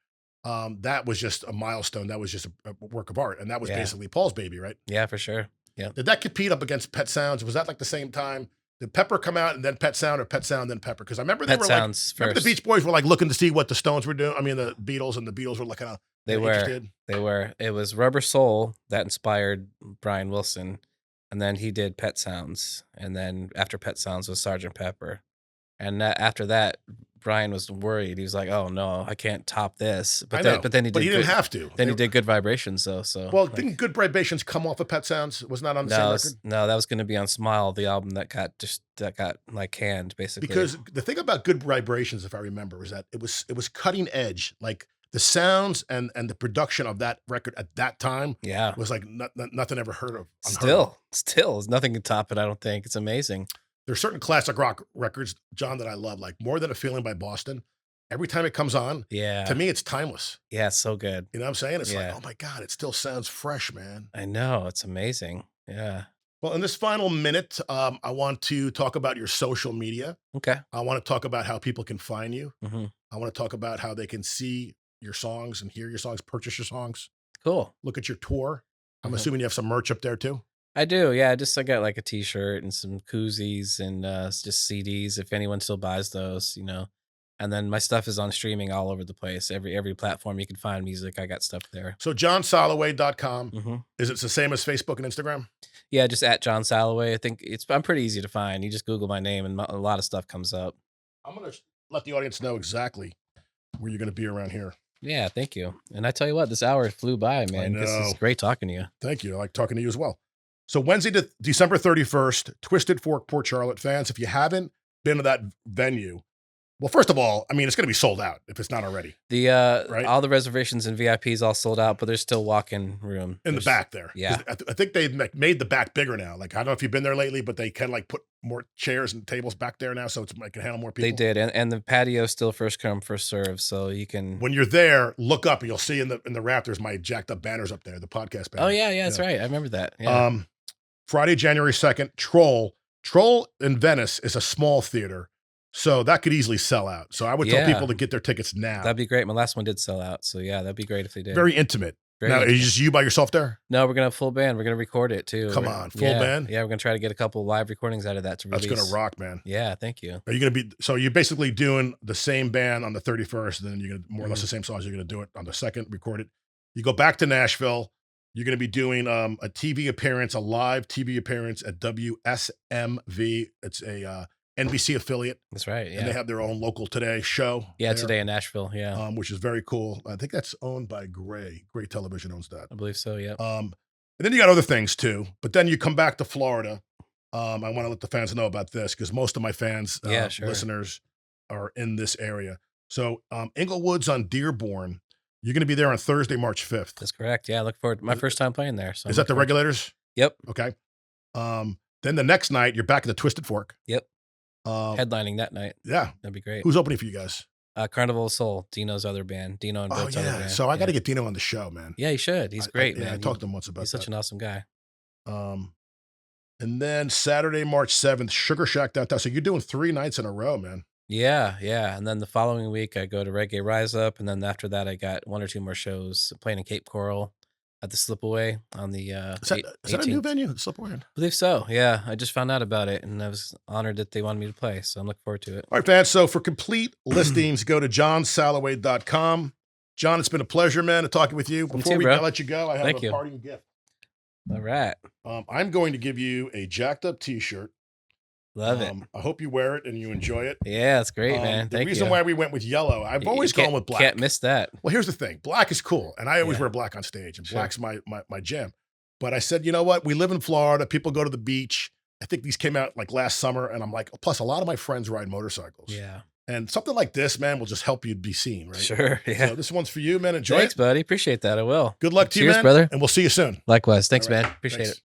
that was just a milestone. That was just a work of art, and that was Yeah. basically Paul's baby, right? Yeah, for sure. Yeah. Did that compete up against Pet Sounds? Was that like the same time? Did Pepper come out and then Pet Sound, or Pet Sound then Pepper? Because I remember they Pet were Sounds like, remember the first. Beach Boys were like looking to see what the Stones were doing. I mean, the Beatles, and the Beatles were looking They were. interested. They were. It was Rubber Soul that inspired Brian Wilson, and then he did Pet Sounds, and then after Pet Sounds was Sergeant Pepper, and after that, Brian was worried. He was like, "Oh no, I can't top this." I know, But then he did. he didn't have to. Then he did Good Vibrations though. So Well, like, didn't Good Vibrations come off of Pet Sounds? Was not on the same record? no, that was going to be on Smile, the album that got like canned basically. Because the thing about Good Vibrations, if I remember, was that it was cutting edge. Like the sounds and the production of that record at that time yeah, was like nothing ever heard of. unheard of. still, there's nothing can top it. I don't think it's amazing. There's certain classic rock records, John, that I love, like More Than a Feeling by Boston. Every time it comes on, Yeah, to me, it's timeless. yeah, it's so good. You know what I'm saying? It's like, Yeah. oh my God, it still sounds fresh, man. I know it's amazing. Yeah. Well, in this final minute, I want to talk about your social media. Okay. I want to talk about how people can find you. hmm I want to talk about how they can see your songs and hear your songs, purchase your songs, Cool. look at your tour. I'm Mhm. assuming you have some merch up there too. I do. Yeah. I got like a T-shirt and some koozies and just CDs. If anyone still buys those, And then my stuff is on streaming all over the place. Every platform you can find music, I got stuff there. So johnsalaway.com. hmm Is it the same as Facebook and Instagram? Yeah, just at John Salaway. I think I'm pretty easy to find. You just Google my name and a lot of stuff comes up. I'm going to let the audience know exactly where you're going to be around here. Yeah, thank you. And I tell you what, this hour flew by, man. This is know. great talking to you. Thank you. I like talking to you as well. So Wednesday, December 31st, Twisted Fork, Port Charlotte. Fans, if you haven't been to that venue, well, first of all, I mean, it's going to be sold out if it's not already. Right? All the reservations and VIPs all sold out, but there's still walk-in room In the back there. Yeah. 'Cause I think they've made the back bigger now. Like, I don't know if you've been there lately, but they can like put more chairs and tables back there now, so it can handle more people. They did, and the patio still first come first serve, so you can. When you're there, look up and you'll see in the rafters my jacked up banners up there, the podcast banner. Oh yeah, that's right. I remember that. Yeah. Friday, January 2nd, Troll in Venice is a small theater, so that could easily sell out. So I would tell Yeah. people to get their tickets now. That'd be great. My last one did sell out, so yeah, that'd be great if they did. Very intimate. Very Now, intimate. is just you by yourself there? No, we're gonna have full band. We're gonna record it too. Come We're- on, full yeah, band? Yeah, we're gonna try to get a couple live recordings out of that to release. That's gonna rock, man. Yeah, thank you. Are you gonna be? So you're basically doing the same band on the 31st, and then you're gonna more or less Mm-hmm. the same songs. You're gonna do it on the 2nd, record it. You go back to Nashville. You're gonna be doing a TV appearance, a live TV appearance at WSMV. It's a NBC affiliate, That's right. and they Yeah, have their own local today show. yeah. there, Today in Nashville. Yeah, which is very cool. I think that's owned by Gray. Gray Television owns that. I believe so. Yeah. And then you got other things too. But then you come back to Florida. I want to let the fans know about this because most of my fans, Yeah, sure. listeners, are in this area. So Inglewood's on Dearborn. You're going to be there on Thursday, March 5th. That's correct. Yeah, I look forward. My Is- first time playing there. So Is I'm that the looking forward- Regulators? Yep. Okay. Then the next night, you're back at the Twisted Fork. Yep. Um, Headlining that night. yeah. That'd be great. Who's opening for you guys? Carnival of Soul, Dino's other band. Dino and Oh, Bert's other yeah. band. So I got to Yeah. get Dino on the show, man. Yeah, you should. He's great, man. I talked to him once about He's that. such an awesome guy. And then Saturday, March 7th, Sugar Shack downtown. So you're doing 3 nights in a row, man. Yeah, yeah. And then the following week, I go to Reggae Rise Up, and then after that, I got 1 or 2 more shows playing in Cape Coral at the Slipaway on the Is that a new 18th. venue? Slipaway? I believe so. Yeah, I just found out about it, and I was honored that they wanted me to play. So I'm looking forward to it. All right, fans. So for complete listings, go to johnsalaway.com. John, it's been a pleasure, man, to talking with you. Before too, we bro. let you go, I have Thank a you. parting gift. All right. I'm going to give you a jacked up T-shirt Love it. I hope you wear it and you enjoy it. Yeah, that's great, man. The Thank reason you. why we went with yellow, I've You always gone with black. Can't miss that. Well, here's the thing. Black is cool, and I always Yeah. wear black on stage, and Sure. black's my jam. But I said, you know what? We live in Florida. People go to the beach. I think these came out like last summer, and I'm like, plus a lot of my friends ride motorcycles. Yeah. And something like this, man, will just help you be seen, right? Sure. Yeah. So this one's for you, man. Enjoy Thanks, it. buddy. Appreciate that. I will. Good luck to you, Cheers, man. brother. And we'll see you soon. Likewise. Thanks, All right. man. Appreciate Thanks. it.